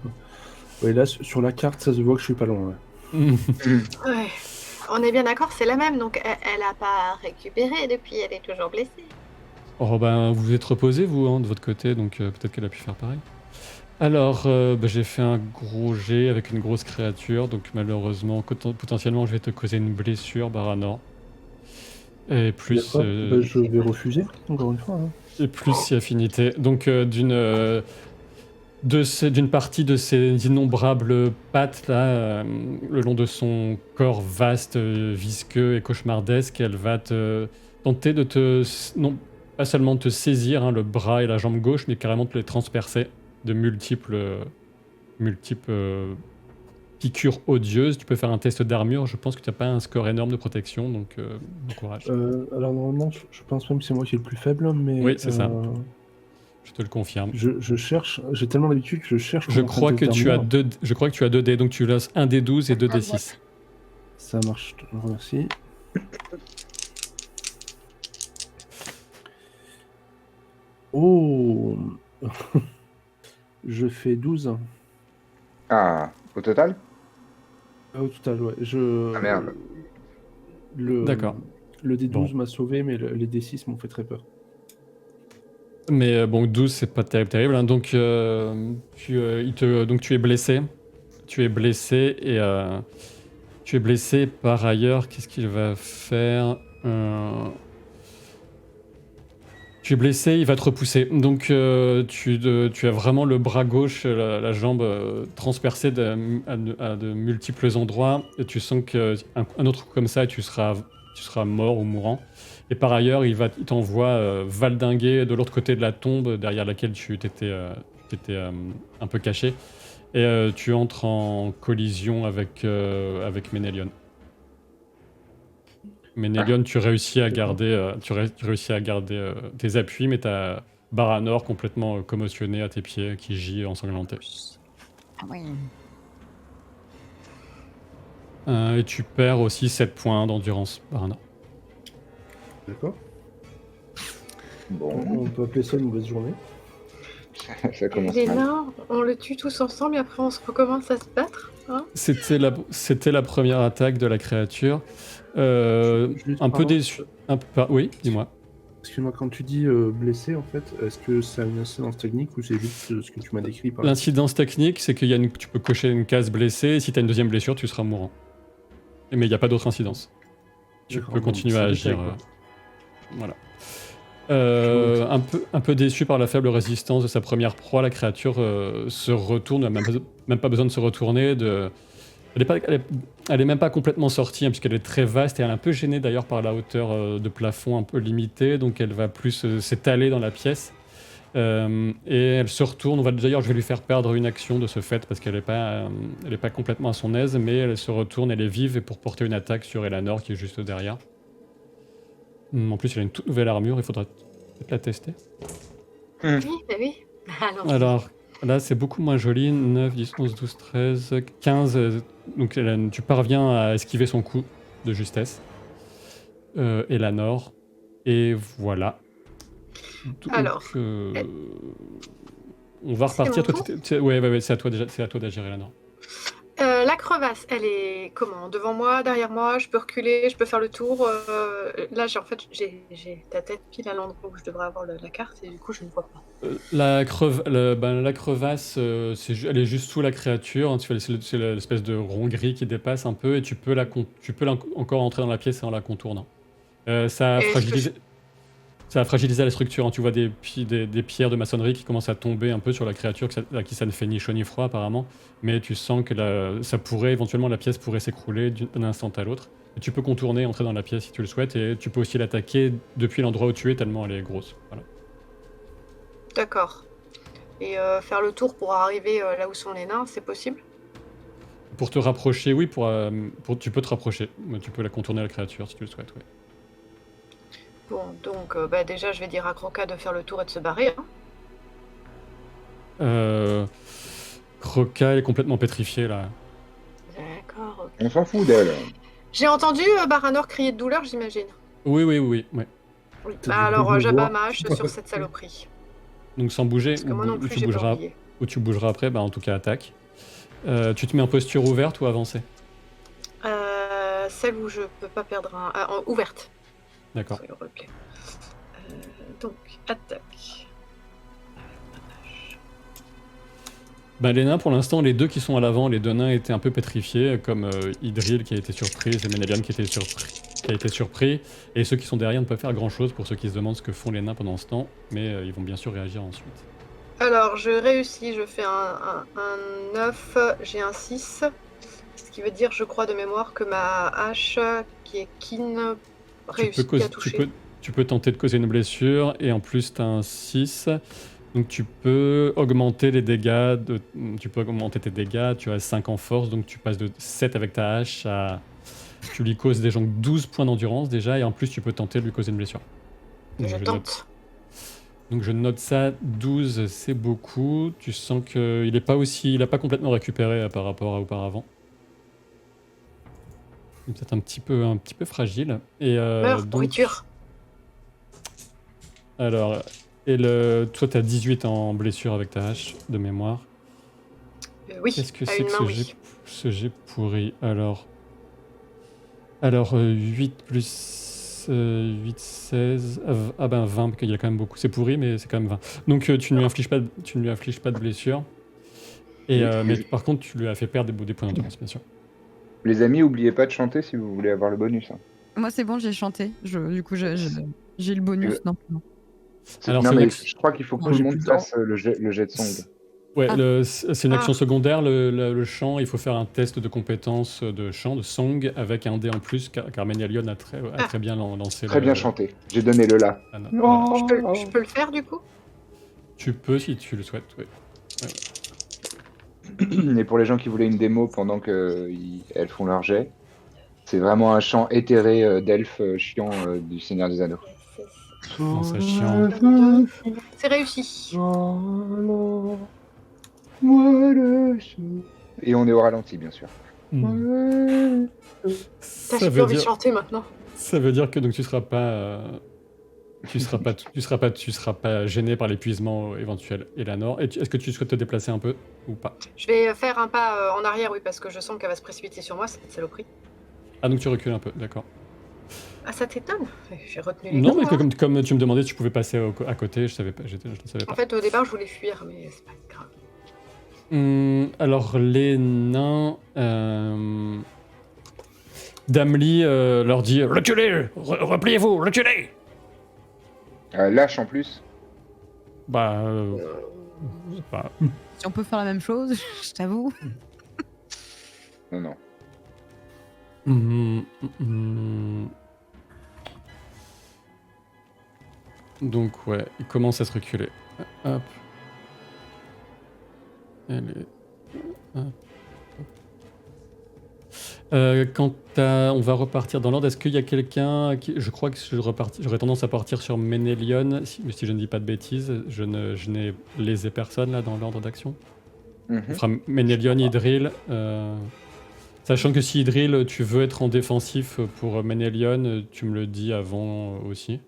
Ouais, là, sur la carte, ça se voit que je suis pas loin. Ouais. Ouais. On est bien d'accord, c'est la même, donc elle a pas récupéré depuis, elle est toujours blessée. Oh ben, vous vous êtes reposé, vous, hein, de votre côté, donc peut-être qu'elle a pu faire pareil. Alors, j'ai fait un gros jet avec une grosse créature, donc malheureusement, potentiellement, je vais te causer une blessure, Baranor. Et plus, D'accord. Je vais refuser, encore une fois. Hein. et plus si affinité. Donc, d'une partie de ces innombrables pattes là, le long de son corps vaste, visqueux et cauchemardesque, elle va tenter de non pas seulement te saisir le bras et la jambe gauche, mais carrément te les transpercer de multiples piqûres odieuses. Tu peux faire un test d'armure. Je pense que tu n'as pas un score énorme de protection, donc bon courage. Alors normalement, je pense même que c'est moi qui est le plus faible, mais... Oui, c'est ça. Je te le confirme. Je cherche, j'ai tellement l'habitude que je cherche... Je crois que tu as 2 dés, donc tu lances un dé 12 et 2 dés 6. Ça marche, je te remercie. Oh. Je fais 12. Ah, au total? Au total, ouais. Ah merde. D'accord. Le D12 Bon. m'a sauvé, mais les D6 m'ont fait très peur. Mais bon, 12, c'est pas terrible. Hein. Donc, donc, tu es blessé. Tu es blessé et tu es blessé par ailleurs. Qu'est-ce qu'il va faire Tu es blessé, il va te repousser. Donc tu as vraiment le bras gauche, la jambe transpercée à de multiples endroits. Et tu sens qu'un autre coup comme ça, et tu seras mort ou mourant. Et par ailleurs, il t'envoie valdinguer de l'autre côté de la tombe derrière laquelle tu t'étais un peu caché. Et tu entres en collision avec Ménélion. Ménélion, tu réussis à garder, tes appuis, mais t'as Baranor complètement commotionné à tes pieds, qui gît ensanglanté. Ah oui. Et tu perds aussi 7 points d'endurance, Baranor. D'accord. Bon, On peut appeler ça une mauvaise journée. ça commence Les mal. nains, on le tue tous ensemble et après on se recommence à se battre, hein? C'était la première attaque de la créature. Juste, Un peu pardon. déçu. Oui, dis-moi. Excuse-moi, quand tu dis blessé, en fait, est-ce que ça a une incidence technique ou c'est juste ce que tu m'as décrit par là? L'incidence technique, c'est que tu peux cocher une case blessée, et si tu as une deuxième blessure, tu seras mourant. Mais il n'y a pas d'autre incidence. Tu D'accord, peux bon, continuer c'est à un agir. détail, quoi. Voilà. Un peu déçu par la faible résistance de sa première proie, la créature se retourne, même pas besoin de se retourner. Elle est même pas complètement sortie, hein, puisqu'elle est très vaste et elle est un peu gênée d'ailleurs par la hauteur de plafond un peu limitée, donc elle va plus s'étaler dans la pièce. Et elle se retourne. D'ailleurs, je vais lui faire perdre une action de ce fait parce qu'elle n'est pas complètement à son aise, mais elle se retourne, elle est vive et pour porter une attaque sur Elanor qui est juste derrière. En plus, elle a une toute nouvelle armure, il faudra peut-être la tester. Oui, bah oui. Alors, là, c'est beaucoup moins joli. 9, 10, 11, 12, 13, 15. Donc, tu parviens à esquiver son coup de justesse. Elanor. Et voilà. Donc, Alors, on va c'est repartir. mon Toi, tour ouais, c'est à toi d'agir, Elanor. la crevasse, elle est comment? Devant moi, derrière moi, je peux reculer, je peux faire le tour. Là, j'ai ta tête pile à l'endroit où je devrais avoir la carte et du coup, je ne vois pas. La crevasse, elle est juste sous la créature, hein, c'est l'espèce de rond gris qui dépasse un peu et tu peux encore entrer dans la pièce en la contournant. Ça a fragilisé la structure, hein, tu vois des pierres de maçonnerie qui commencent à tomber un peu sur la créature, à qui ça ne fait ni chaud ni froid apparemment, mais tu sens que la pièce pourrait s'écrouler d'un instant à l'autre. Et tu peux contourner, entrer dans la pièce si tu le souhaites, et tu peux aussi l'attaquer depuis l'endroit où tu es tellement elle est grosse. Voilà. D'accord. Et faire le tour pour arriver là où sont les nains, c'est possible? Pour te rapprocher, oui, tu peux te rapprocher. Tu peux la contourner la créature si tu le souhaites, oui. Bon, donc déjà, je vais dire à Croca de faire le tour et de se barrer, hein. Croca est complètement pétrifiée là. D'accord. Ok. On s'en fout d'elle. J'ai entendu Baranor crier de douleur, j'imagine. Oui. Oui. T'as Bah dû alors, le j'abat voir. ma hache sur cette saloperie. Donc sans bouger, Parce que moi non ou plus, tu j'ai pas bougeras, oublié. ou tu bougeras après, bah en tout cas attaque. Tu te mets en posture ouverte ou avancée? Celle où je peux pas perdre ouverte. D'accord. Soyons replay. Donc, attaque. Bah, les nains, pour l'instant, les deux qui sont à l'avant, les deux nains étaient un peu pétrifiés, comme Idril qui a été surprise et Ménélion qui a été surpris. Et ceux qui sont derrière ne peuvent faire grand chose pour ceux qui se demandent ce que font les nains pendant ce temps, mais ils vont bien sûr réagir ensuite. Alors, je réussis, je fais un 9, j'ai un 6. Ce qui veut dire, je crois de mémoire, que ma hache, qui est keen, réussit à toucher. Tu peux tenter de causer une blessure, et en plus, tu as un 6. Donc tu peux augmenter les dégâts, tu peux augmenter tes dégâts, tu as 5 en force, donc tu passes de 7 avec ta hache à... Tu lui causes déjà 12 points d'endurance déjà, et en plus tu peux tenter de lui causer une blessure. Donc, Je tente. Donc je note ça, 12 c'est beaucoup, tu sens qu'il n'a pas complètement récupéré par rapport à auparavant. Il est peut-être un petit peu fragile. Et, Meurs, pourriture. Alors... Et toi, t'as 18 en blessure avec ta hache, de mémoire. Oui, qu'est-ce que à c'est une que main, ce jet pourri? Alors 8 plus 8, 16... Ah ben 20, parce qu'il y a quand même beaucoup. C'est pourri, mais c'est quand même 20. Donc tu ne lui infliges pas de blessure. Et, mais par contre, tu lui as fait perdre des points d'endurance, bien sûr. Les amis, n'oubliez pas de chanter si vous voulez avoir le bonus. Hein. Moi, c'est bon, j'ai chanté. Du coup, j'ai le bonus. Non. Alors, Non, c'est une mais action. je crois qu'il faut que Moi, tout le j'ai monde plus de temps. fasse le jet de song. Ouais, Ah. c'est une action secondaire, le chant. Il faut faire un test de compétence de chant, de song, avec un dé en plus, car Ménialion a très bien lancé Très bien chanté. J'ai donné le la. la note. Voilà. Je peux le faire du coup? Tu peux si tu le souhaites, oui. Et pour les gens qui voulaient une démo pendant qu'elles font leur jet, c'est vraiment un chant éthéré d'elfe chiant du Seigneur des Anneaux. Non, c'est chiant. C'est réussi. Et on est au ralenti, bien sûr. Hmm. Putain, Ça j'ai plus veut envie de dire, chanter maintenant. ça veut dire que donc tu seras pas gêné par l'épuisement éventuel, Eleanor. Est-ce que tu souhaites te déplacer un peu ou pas? Je vais faire un pas en arrière, oui, parce que je sens qu'elle va se précipiter sur moi, cette saloperie. Ah, donc tu recules un peu, d'accord. Ah, ça t'étonne? J'ai retenu les Non, coups, mais hein. comme tu me demandais si tu pouvais passer à côté, je ne savais pas. En fait, au départ, je voulais fuir, mais c'est pas grave. Alors, les nains... Damli leur dit « Reculez! Repliez-vous! Reculez !» Lâche en plus. Bah... c'est pas- Si on peut faire la même chose, je t'avoue. Non, non. Donc, ouais, il commence à se reculer. Hop. Allez. Hop. On va repartir dans l'ordre, est-ce qu'il y a quelqu'un qui... Je crois que j'aurais tendance à partir sur Ménélion, si je ne dis pas de bêtises. Je n'ai lésé personne là dans l'ordre d'action. On fera Ménélion, Idril. Sachant que si Idril, tu veux être en défensif pour Ménélion, tu me le dis avant aussi.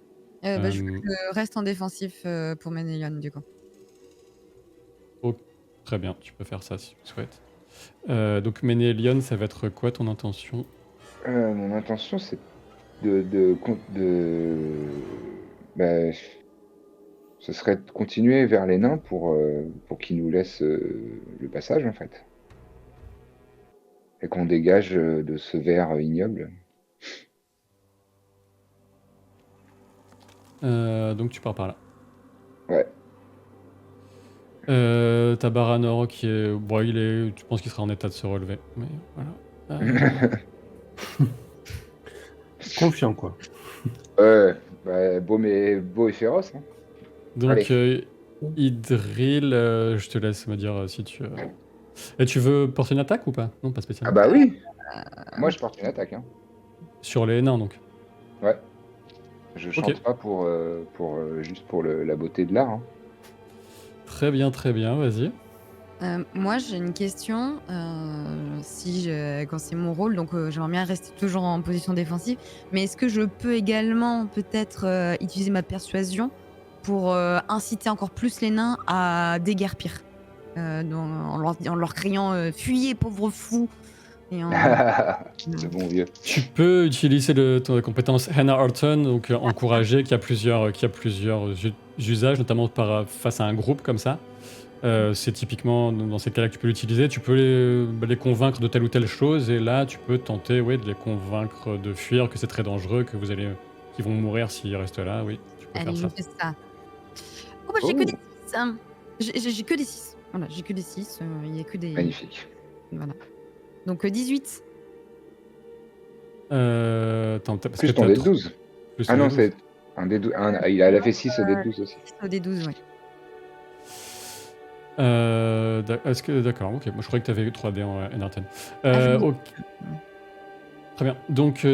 Je reste en défensif pour Ménélion, du coup. Très bien, tu peux faire ça si tu souhaites. Donc Ménélion, ça va être quoi ton intention? Mon intention, c'est ce serait de continuer vers les nains pour qu'ils nous laissent le passage, en fait. Et qu'on dégage de ce verre ignoble. Donc tu pars par là. Ouais. T'as Baranor qui est... Bon, tu penses qu'il sera en état de se relever. Mais voilà. Confiant, quoi. Beau et féroce. Hein. Donc Idril, je te laisse me dire si tu... Et tu veux porter une attaque ou pas? Non, pas Ah spécialement. bah oui. Moi, je porte une attaque. Hein. Sur les nains, donc. Ouais. Je chante pas juste pour la beauté de l'art. Hein. Très bien, vas-y. Moi, j'ai une question. Quand c'est mon rôle, donc j'aimerais bien rester toujours en position défensive, mais est-ce que je peux également peut-être utiliser ma persuasion pour inciter encore plus les nains à déguerpir en leur criant fuyez, pauvres fous! Et Le bon vieux. Tu peux utiliser ta compétence Hannah Horton, donc encourager, qui a plusieurs usages, notamment face à un groupe comme ça. C'est typiquement dans ces cas-là que tu peux l'utiliser. Tu peux les convaincre de telle ou telle chose, et là tu peux tenter de les convaincre de fuir, que c'est très dangereux, qu'ils vont mourir s'ils restent là. Oui, tu peux allez, faire je ça. fais ça. Oh bah j'ai que des 6. Hein. J'ai que des 6. Voilà, j'ai que des 6. Il n'y a que des... Magnifique. Voilà. Donc 18. Attends, parce Plus que ton t'as D12. plus Ah ton non, D12. c'est un D12. Elle a fait 6 au D12 aussi. Au D12, oui. D'accord, ok. Moi je croyais que tu avais eu 3D en Enarten. Ok. Très bien. Donc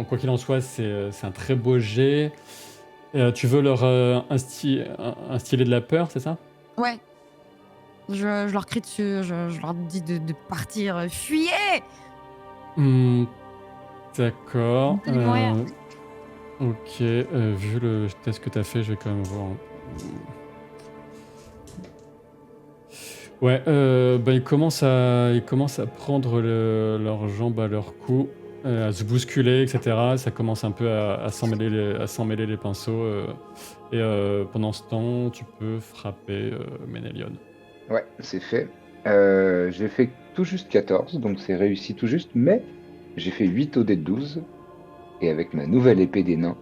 quoi qu'il en soit, c'est un très beau jet. Tu veux leur instiller de la peur, c'est ça? Ouais. Je leur crie dessus, je leur dis de partir. Fuyez! D'accord. Vous allez mourir. Ok, vu le test que tu as fait, je vais quand même voir. Ouais, ils commencent à prendre leurs jambes à leur cou, à se bousculer, etc. Ça commence un peu à s'en mêler les pinceaux. Et pendant ce temps, tu peux frapper Ménélion. Ouais, c'est fait. J'ai fait tout juste 14, donc c'est réussi tout juste, mais j'ai fait 8 au dé de 12. Et avec ma nouvelle épée des nains,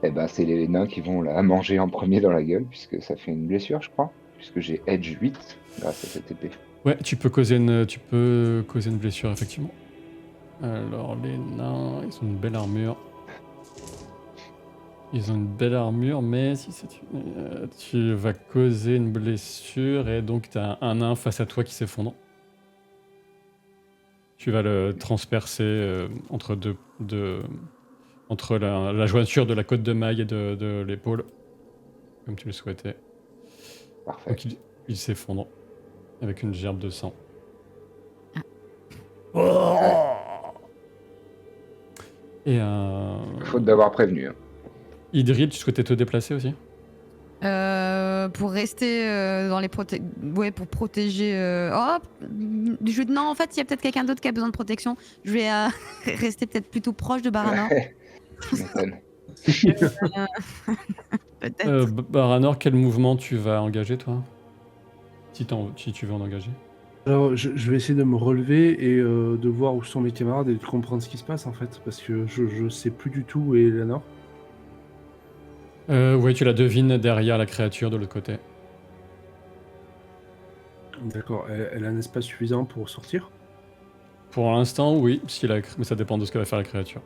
Eh ben, c'est les nains qui vont la manger en premier dans la gueule, puisque ça fait une blessure, je crois. Puisque j'ai Edge 8 grâce à cette épée. Ouais, tu peux causer une blessure, effectivement. Alors, les nains, ils ont une belle armure. Ils ont une belle armure, mais si c'est tu vas causer une blessure et donc tu as un nain face à toi qui s'effondre. Tu vas le transpercer entre la jointure de la côte de maille et de l'épaule, comme tu le souhaitais. Parfait. Donc il s'effondre avec une gerbe de sang. Et Faute d'avoir prévenu. Hein. Idril, tu souhaitais te déplacer aussi? Pour rester dans les ouais, pour protéger. Non, en fait, il y a peut-être quelqu'un d'autre qui a besoin de protection. Je vais rester peut-être plutôt proche de Baranor. Tu m'étonnes. Peut-être. Baranor, quel mouvement tu vas engager, toi? Si tu veux en engager. Alors, je vais essayer de me relever et de voir où sont mes camarades et de comprendre ce qui se passe en fait, parce que je sais plus du tout où est Eleanor. Oui, tu la devines derrière la créature de l'autre côté. D'accord, elle a un espace suffisant pour sortir? Pour l'instant, oui, mais ça dépend de ce que va faire la créature.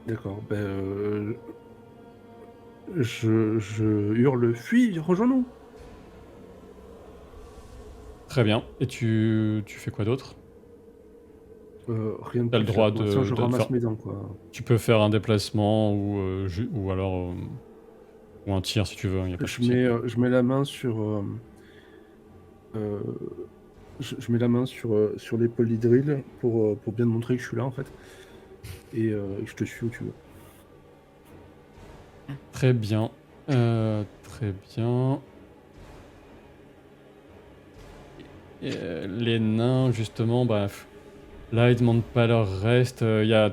D'accord, je hurle, fuis, rejoins-nous! Très bien. Et tu fais quoi d'autre? Rien de T'as le plus. droit Pour l'instant, je de ramasse faire- mes dents, quoi. Tu peux faire un déplacement ou alors ou un tir si tu veux, il y a pas de souci. Je mets la main sur je mets la main sur l'épaule d'Idril pour bien te montrer que je suis là en fait. Et je te suis où tu veux. Très bien. Très bien. Et, les nains, justement, bref. Là, ils demandent pas leur reste.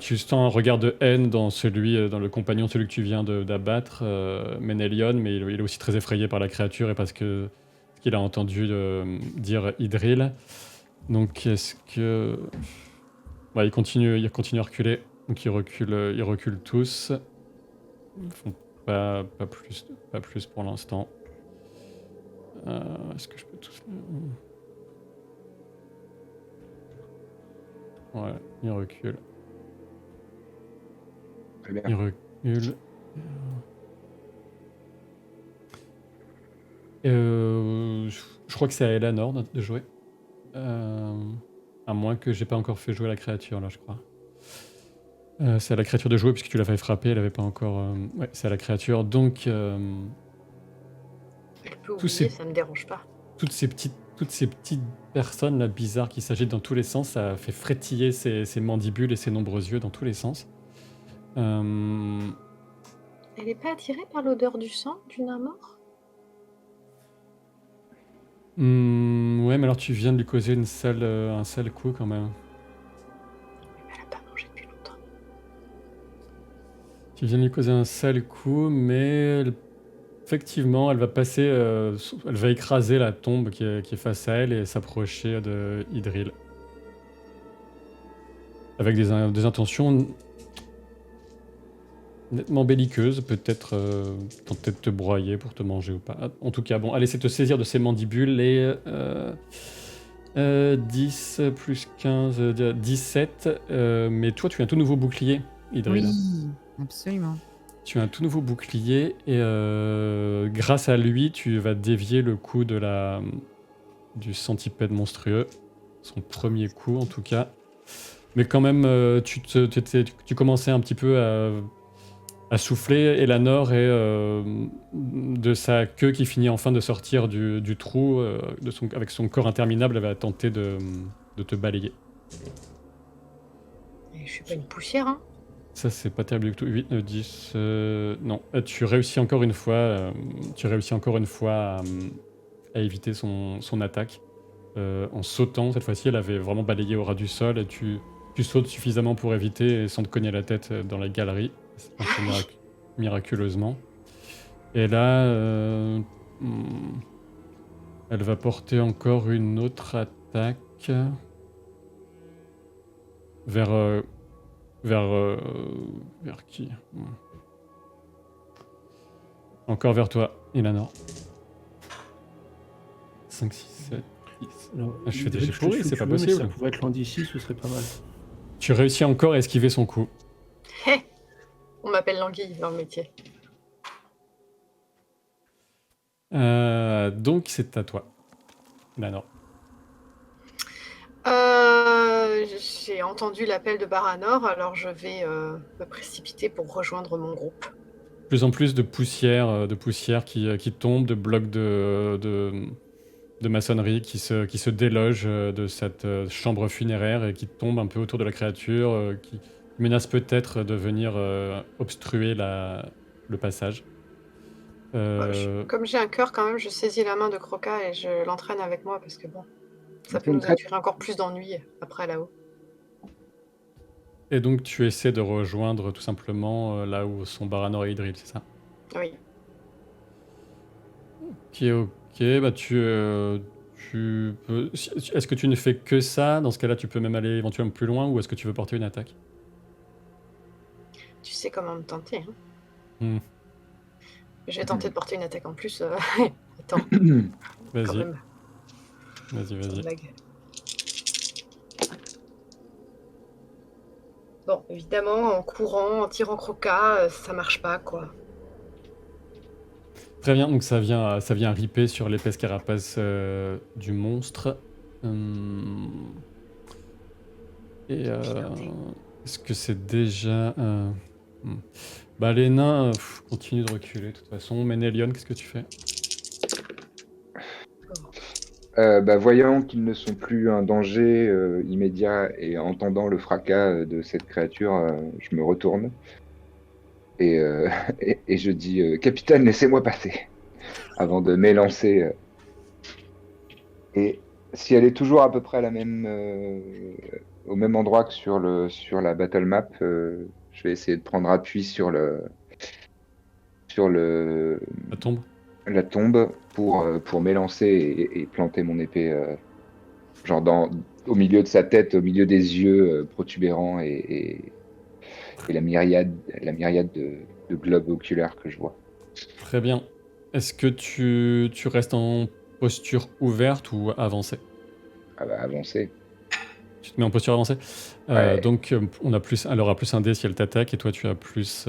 Tu sens un regard de haine dans dans le compagnon, celui que tu viens d'abattre, Ménélion, mais il est aussi très effrayé par la créature et parce que ce qu'il a entendu dire Idril. Donc, est-ce que... Ouais, il continue à reculer. Donc, ils reculent tous. Ils font pas plus pour l'instant. Est-ce que je peux tous... Ouais, il recule. Très bien. Il recule. Je crois que c'est à Eleanor de jouer. À moins que j'ai pas encore fait jouer la créature, là, je crois. C'est à la créature de jouer, puisque tu l'as fait frapper, elle avait pas encore... Ouais, c'est à la créature, donc... Elle peut oublier, ça me dérange pas. toutes ces petites personnes là bizarres qui s'agitent dans tous les sens, ça fait frétiller ses mandibules et ses nombreux yeux dans tous les sens. Elle est pas attirée par l'odeur du sang du nain mort? Ouais, mais alors tu viens de lui causer un sale coup quand même. Elle a pas mangé depuis longtemps. Tu viens de lui causer un sale coup, mais effectivement, elle va passer, elle va écraser la tombe qui est face à elle et s'approcher de Idril. Avec des intentions nettement belliqueuses, peut-être tenter de te broyer pour te manger ou pas. En tout cas, bon, elle essaie de te saisir de ses mandibules et 10 plus 15, 17. Mais toi, tu as un tout nouveau bouclier, Idril. Oui, absolument. Tu as un tout nouveau bouclier et grâce à lui, tu vas dévier le coup du centipède monstrueux. Son premier coup, en tout cas. Mais quand même, tu commençais un petit peu à souffler. Eleanor et de sa queue qui finit enfin de sortir du trou, avec son corps interminable, elle va tenter de te balayer. Et je suis pas une poussière, hein. Ça, c'est pas terrible du tout. 8, 10... non, tu réussis encore une fois, à éviter son attaque. En sautant, cette fois-ci, elle avait vraiment balayé au ras du sol et tu sautes suffisamment pour éviter et sans te cogner la tête dans la galerie. Ça marche miraculeusement. Et là, elle va porter encore une autre attaque vers Vers qui? Encore vers toi, Ilanor. 5, 6, 7, 10. Alors, Ah, je fais des Idriss, jets je te pourris, suis où c'est tu pas veux, mais possible. Ça pourrait être l'Andici, ce serait pas mal. Tu réussis encore à esquiver son coup. Hé, on m'appelle l'anguille dans le métier. Donc c'est à toi, Ilanor. J'ai entendu l'appel de Baranor, alors je vais me précipiter pour rejoindre mon groupe. Plus en plus de poussière qui tombe, de blocs de maçonnerie qui se délogent de cette chambre funéraire et qui tombent un peu autour de la créature, qui menace peut-être de venir obstruer le passage. Comme j'ai un cœur quand même, je saisis la main de Croca et je l'entraîne avec moi parce que bon, ça peut une nous très- induire encore plus d'ennui après là-haut. Et donc tu essaies de rejoindre tout simplement là où sont Baranor et Idril, c'est ça? Oui. Ok, bah tu peux... Est-ce que tu ne fais que ça? Dans ce cas-là, tu peux même aller éventuellement plus loin, ou est-ce que tu veux porter une attaque? Tu sais comment me tenter. Hein. Hmm. Je vais tenter de porter une attaque en plus. Attends, quand Vas-y, même, vas-y, sans vas-y. blague. Bon, évidemment, en courant, en tirant Croca, ça marche pas, quoi. Très bien, donc ça vient ripper sur l'épaisse carapace du monstre. Et est-ce que c'est déjà... Bah les nains continuent de reculer de toute façon. Ménélion, qu'est-ce que tu fais? Voyant qu'ils ne sont plus un danger immédiat et entendant le fracas de cette créature, je me retourne et, et je dis Capitaine, laissez-moi passer avant de m'élancer. Et si elle est toujours à peu près à la même, au même endroit que sur la battle map, je vais essayer de prendre appui sur La tombe? la tombe pour m'élancer et planter mon épée genre au milieu de sa tête, au milieu des yeux protubérants et la myriade de globes oculaires que je vois. Très bien. Est-ce que tu restes en posture ouverte ou avancée? Ah bah, avancer. Tu te mets en posture avancée? Ouais. Donc elle aura plus un dé si elle t'attaque, et toi tu as plus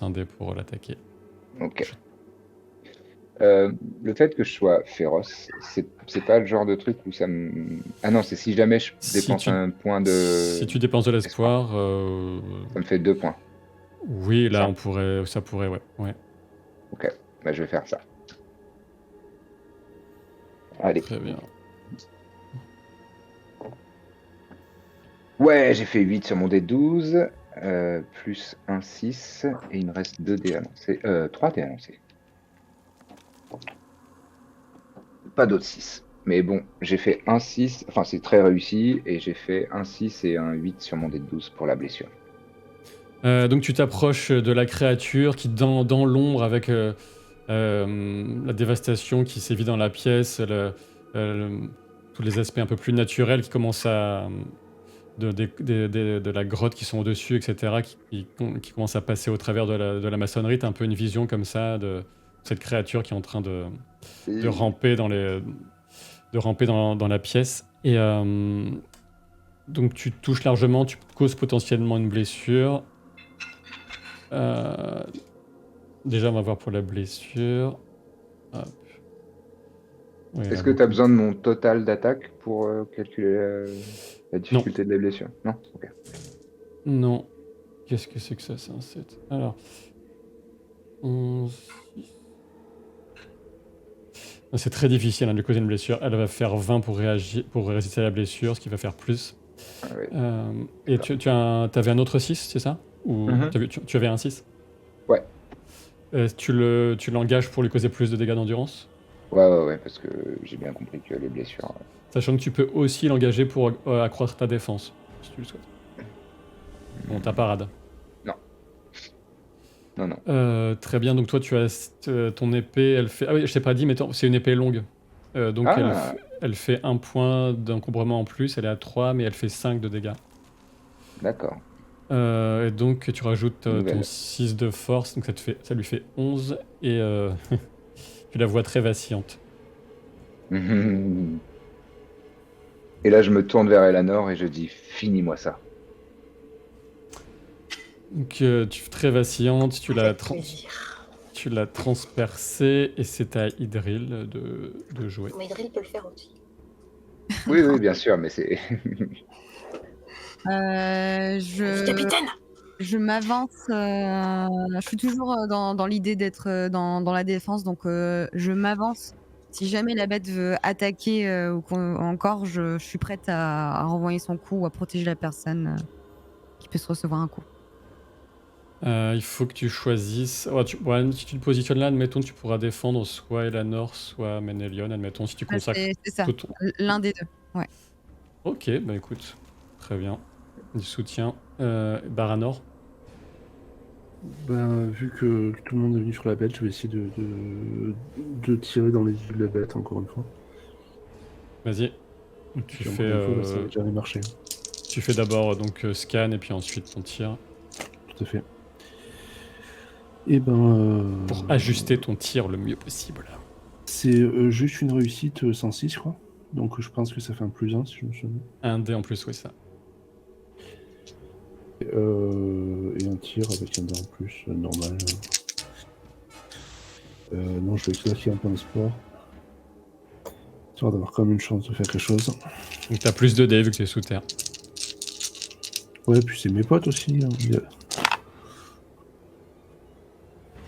un dé pour l'attaquer. Ok. Le fait que je sois féroce, c'est pas le genre de truc où ça me... Ah non, c'est si jamais je Si dépense tu- un point de... Si tu dépenses de l'espoir, Ça me fait 2 points. oui, là Ça. ça pourrait, ouais. Ok, bah, je vais faire ça. Allez. Très bien. Ouais, j'ai fait 8 sur mon D12, plus 1, 6, et il me reste 2 dés à lancer. 3 dés à lancer. Pas d'autres 6. Mais bon, j'ai fait un 6, enfin c'est très réussi, et j'ai fait un 6 et un 8 sur mon D12 pour la blessure. Donc tu t'approches de la créature qui, dans l'ombre, avec la dévastation qui sévit dans la pièce, tous les aspects un peu plus naturels qui commencent à... de la grotte qui sont au-dessus, etc., qui commencent à passer au travers de la maçonnerie. T'as un peu une vision comme ça de cette créature qui est en train de ramper dans la pièce. Et donc tu touches largement, tu causes potentiellement une blessure. Déjà, on va voir pour la blessure. Hop. Oui, Est-ce là, que tu as besoin de mon total d'attaque pour calculer la difficulté de la blessure? Non. Ok. Non. Qu'est-ce que c'est que ça? C'est un 7. Alors. 11, 6. C'est très difficile de lui causer une blessure. Elle va faire 20 pour résister à la blessure, ce qui va faire plus. Ah, ouais. Et tu avais un autre 6, c'est ça? Ou tu avais un 6? Ouais. Tu l'engages pour lui causer plus de dégâts d'endurance? Ouais, parce que j'ai bien compris que les blessures... Sachant que tu peux aussi l'engager pour accroître ta défense, si tu le souhaites. Bon, ta parade. Non. Très bien, donc toi tu as ton épée, elle fait... Ah oui, je t'ai pas dit, mais c'est une épée longue. Donc elle fait 1 point d'encombrement en plus, elle est à 3, mais elle fait 5 de dégâts. D'accord. Et donc tu rajoutes ton Nouvelle. 6 de force, donc ça lui fait 11 et tu la vois très vacillante. Et là, je me tourne vers Eleanor et je dis finis-moi ça. Donc tu très vacillante, Avec plaisir. tu l'as transpercée et c'est à Idril de jouer. Mais Idril peut le faire aussi. Oui, oui, bien sûr, mais c'est. Capitaine! Je m'avance. Je suis toujours dans l'idée d'être dans la défense, donc je m'avance. Si jamais la bête veut attaquer encore, je suis prête à renvoyer son coup ou à protéger la personne qui peut se recevoir un coup. Il faut que tu choisisses. Ouais, si tu te positionnes là, admettons, tu pourras défendre soit Eleanor, soit Ménélion. Admettons, si tu consacres C'est ça, tout ton. l'un des deux. Ok, bah écoute, très bien. Du soutien. Baranor. Ben, vu que tout le monde est venu sur la bête, je vais essayer de tirer dans les yeux de la bête encore une fois. Vas-y. Tu Puis fais, encore une fois, ça n'a jamais marché. tu fais d'abord donc scan et puis ensuite ton tir Tout à fait. Et ben. pour ajuster ton tir le mieux possible. C'est juste une réussite 106, je crois. Donc je pense que ça fait un +1 si je me souviens. Un dé en plus, oui, ça. Et un tir avec un dé en plus, normal. Non, je vais claquer un point de sport. Histoire d'avoir quand même une chance de faire quelque chose. Donc t'as plus de dés vu que t'es sous terre. Ouais, puis c'est mes potes aussi. Hein.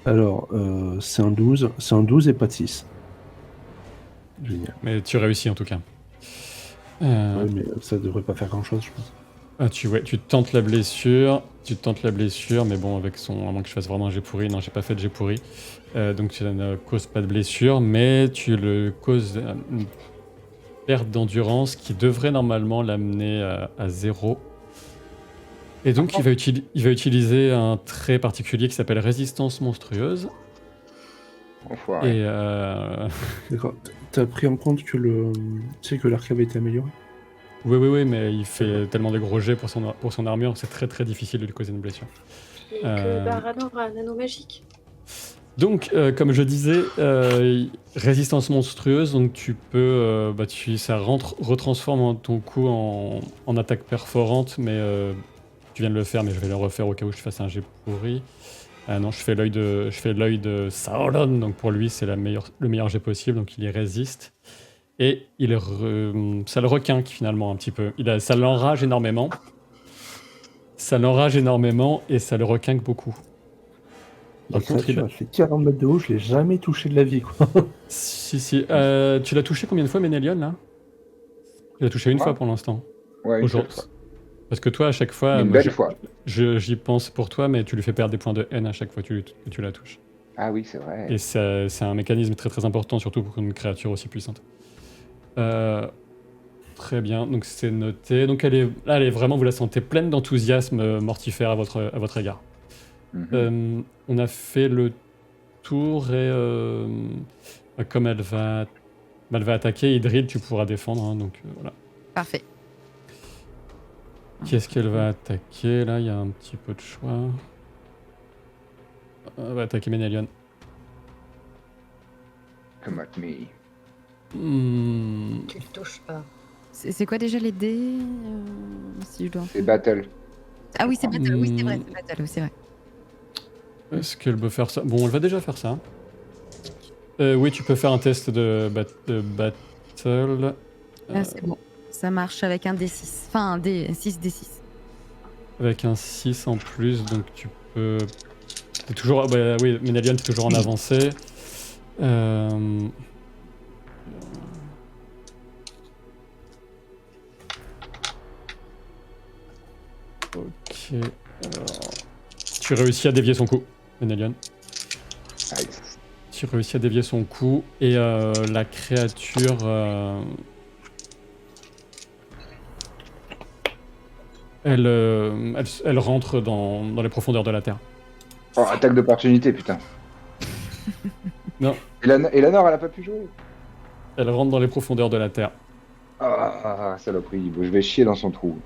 Alors, c'est un 12. C'est un 12 et pas de 6. Génial. Mais tu réussis en tout cas. Ouais, mais ça devrait pas faire grand chose, je pense. Tu tentes la blessure, mais bon, avec son. À moins que je fasse vraiment un jet pourri. Non, j'ai pas fait de jet pourri. Donc tu ne causes pas de blessure, mais tu le causes une perte d'endurance qui devrait normalement l'amener à 0. Et donc il va utiliser un trait particulier qui s'appelle résistance monstrueuse. Enfoiré. Et D'accord. T'as pris en compte que tu sais que l'arc avait été amélioré? oui, mais il fait tellement des gros jets pour son armure, c'est très très difficile de lui causer une blessure. Et que Baranor a un anneau magique. Donc, comme je disais, résistance monstrueuse, donc tu peux, ça retransforme ton coup en attaque perforante, mais tu viens de le faire, mais je vais le refaire au cas où je fasse un jet pourri. Non, je fais l'œil de Sauron, donc pour lui c'est le meilleur jet possible, donc il y résiste. Et ça le requinque finalement un petit peu. Ça l'enrage énormément. Et ça le requinque beaucoup. La Par contre, créature a fait 40 mètres de haut, je l'ai jamais touché de la vie, quoi. Si. Tu l'as touché combien de fois, Ménélion, là? Tu l'as touché une fois pour l'instant. Ouais, une seule fois. Parce que toi, à chaque fois, Une belle fois. j'y pense pour toi, mais tu lui fais perdre des points de haine à chaque fois que tu la touches. Ah oui, c'est vrai. Et c'est un mécanisme très très important, surtout pour une créature aussi puissante. Très bien, donc c'est noté. Donc elle est vraiment, vous la sentez pleine d'enthousiasme mortifère à votre égard. On a fait le tour et comme elle va attaquer, Idril, tu pourras défendre, hein, donc voilà. Parfait. Qu'est-ce qu'elle va attaquer? Là, il y a un petit peu de choix. Elle va attaquer Ménélion. Come at me. Tu le touches pas. C'est quoi déjà les dés si je dois... C'est battle. Ah oui, c'est battle. Oui, c'est vrai, c'est battle. Oui, c'est vrai. Est-ce qu'elle peut faire ça? Bon, elle va déjà faire ça. Oui, tu peux faire un test de battle. Ah, c'est bon. Ça marche avec un D6. Enfin, un D6, D6. Avec un 6 en plus, donc tu peux... T'es toujours... Bah, oui, Ménélion, t'es toujours en avancée. Ok. Alors... Tu réussis à dévier son coup, Ménélion. Nice. Tu réussis à dévier son coup et la créature... Elle rentre dans les profondeurs de la Terre. Oh, attaque d'opportunité, putain. Non. Eleanor, elle a pas pu jouer. Elle rentre dans les profondeurs de la Terre. Ah, saloperie. Bon, je vais chier dans son trou.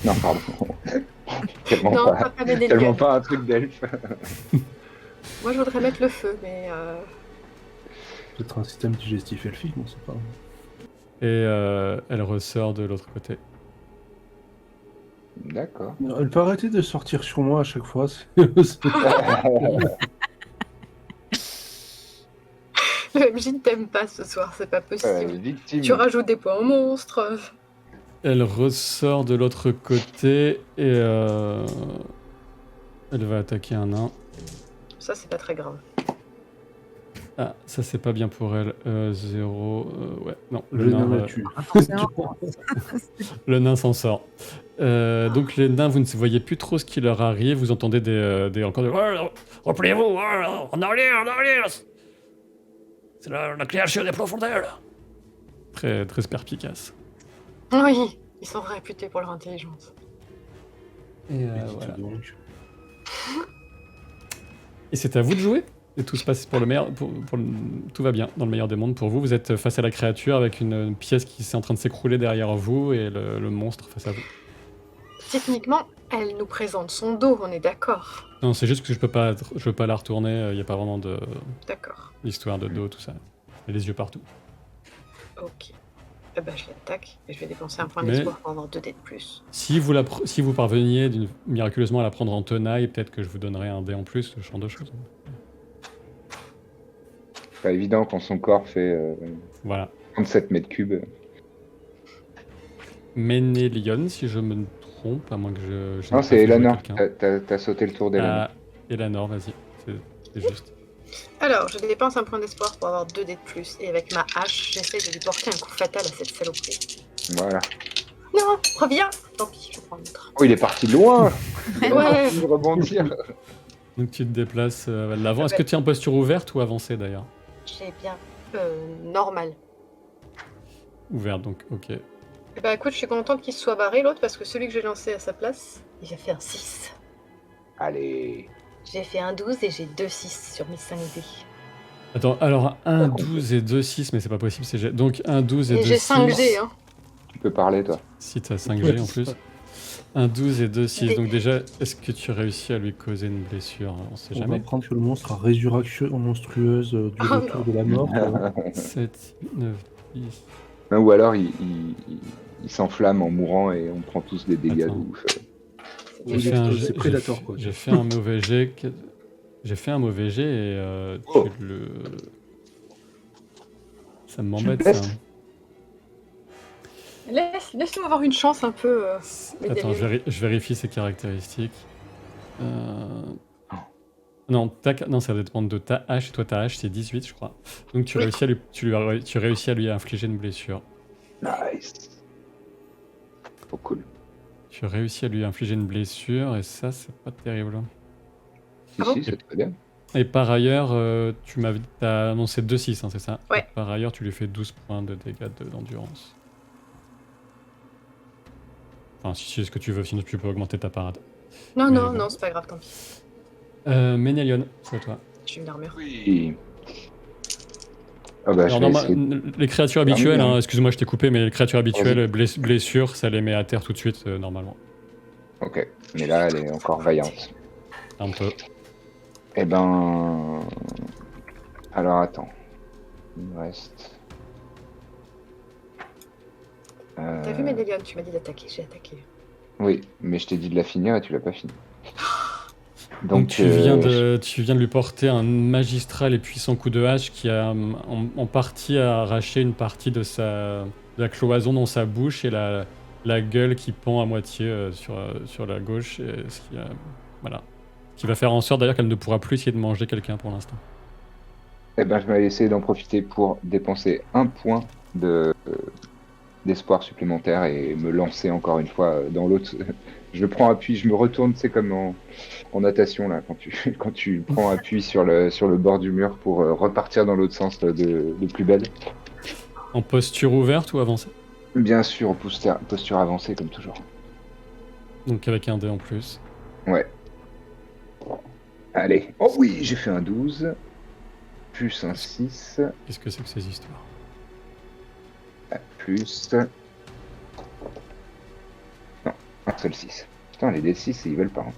Non, pardon. Tellement Non, pas, pas Ménélion. tellement pas un truc d'elfe. Moi, je voudrais mettre le feu, mais Peut-être un système digestif elfique, on sait pas. Et elle ressort de l'autre côté. D'accord. Elle peut arrêter de sortir sur moi à chaque fois. le MJ ne t'aime pas ce soir, c'est pas possible. Victime. Tu rajoutes des points au monstre. Elle ressort de l'autre côté et elle va attaquer un nain. Ça, c'est pas très grave. Ah, ça c'est pas bien pour elle. 0. Ouais, non. Le nain la tue. Le nain s'en sort. Donc les nains, vous ne voyez plus trop ce qui leur arrive. Vous entendez encore des... Repliez-vous, en arrière. C'est la créature des profondeurs. Très, très perspicace. Oui, ils sont réputés pour leur intelligence. Et, Dites voilà. donc. Et c'est à vous de jouer. Et tout se passe pour le meilleur. Tout va bien dans le meilleur des mondes pour vous. Vous êtes face à la créature avec une pièce qui est en train de s'écrouler derrière vous et le monstre face à vous. Techniquement, elle nous présente son dos, on est d'accord. Non, c'est juste que je veux pas la retourner. Il n'y a pas vraiment D'accord. d'histoire de dos, tout ça. Et les yeux partout. Ok. Eh ben, je l'attaque et je vais dépenser un point Mais- d'espoir pour avoir 2 dés de plus. Si vous parveniez miraculeusement à la prendre en tenaille, peut-être que je vous donnerai un dé en plus, ce genre de choses. Pas évident quand son corps fait Voilà. 37 mètres cubes. Ménélion, si je me trompe, à moins que je Non, n'ai c'est pas fait jouer Elanor. quelqu'un. T'as sauté le tour d'Elanor. Ah, Elanor, vas-y. C'est juste. Alors, je dépense un point d'espoir pour avoir 2 dés de plus et avec ma hache, j'essaie de lui porter un coup fatal à cette saloperie. Voilà. Non, reviens. Tant pis, je prends l'autre. Oh, il est parti de loin. Il Ouais. a de rebondir. Donc tu te déplaces à l'avant. Est-ce que tu es en posture ouverte ou avancée d'ailleurs? J'ai bien normal. Ouverte, donc ok. Eh ben écoute, je suis contente qu'il se soit barré l'autre parce que celui que j'ai lancé à sa place, il a fait un 6. Allez. J'ai fait un 12 et j'ai 2 6 sur mes 5 dés. Attends, alors 1, 12 et 2, 6, mais c'est pas possible. Donc 1, 12 et 2, Et 6. j'ai 5 G, hein. Tu peux parler, toi. Si t'as 5G en plus. 1, 12 et 2, 6. Des- Donc déjà, est-ce que tu réussis à lui causer une blessure? On sait On va jamais. prendre que le monstre a résurrection monstrueuse du Oh retour de la mort. 7, 9, 10. Non, ou alors il s'enflamme en mourant et on prend tous des dégâts de Attends. ouf. J'ai Oui, fait un c'est jet- Predator, quoi. J'ai fait un mauvais jet. J'ai fait un mauvais jet et Oh. ça m'embête Tu le ça. Laisse-nous avoir une chance un peu. Attends, je vérifie ses caractéristiques. Non, non, ça va dépendre de ta hache. Et toi, ta hache, c'est 18, je crois. Donc tu Oui. réussis à lui infliger une blessure. Nice. Trop cool. Tu réussis à lui infliger une blessure et ça, c'est pas terrible. Si, Ah bon si, c'est très bien. Et par ailleurs, t'as annoncé 2-6, hein, c'est ça? Ouais. Et par ailleurs, tu lui fais 12 points de dégâts d'endurance. Enfin, si c'est ce que tu veux, sinon tu peux augmenter ta parade. Non, Mais non, bon. non, c'est pas grave, tant pis. Ménélion, c'est à toi. J'ai une armure. Oui. Ah bah, je Alors, vais essayer. les créatures habituelles, bien. hein, excuse-moi, je t'ai coupé, mais les créatures habituelles, blessures, ça les met à terre tout de suite, normalement. Ok. Mais là, elle est encore vaillante. Un peu. Eh ben... Alors, attends. Il me reste... T'as vu Ménélion, tu m'as dit d'attaquer, j'ai attaqué. Oui, mais je t'ai dit de la finir et tu l'as pas fini. Donc tu viens de lui porter un magistral et puissant coup de hache qui a en partie arraché une partie de la cloison dans sa bouche et la gueule qui pend à moitié sur la gauche. Et voilà. Qui va faire en sorte d'ailleurs qu'elle ne pourra plus essayer de manger quelqu'un pour l'instant. Eh ben, je vais essayer d'en profiter pour dépenser un point d'espoir supplémentaire et me lancer encore une fois dans l'autre. Je prends appui, je me retourne, c'est comme en natation là, quand tu prends appui sur le bord du mur pour repartir dans l'autre sens de plus belle. En posture ouverte ou avancée? Bien sûr, posture avancée comme toujours. Donc avec un dé en plus. Ouais. Allez. Oh oui, j'ai fait un 12. Plus un 6. Qu'est-ce que c'est que ces histoires? Plus... Non, un seul 6. Putain, les D6, ils veulent pas. Hein.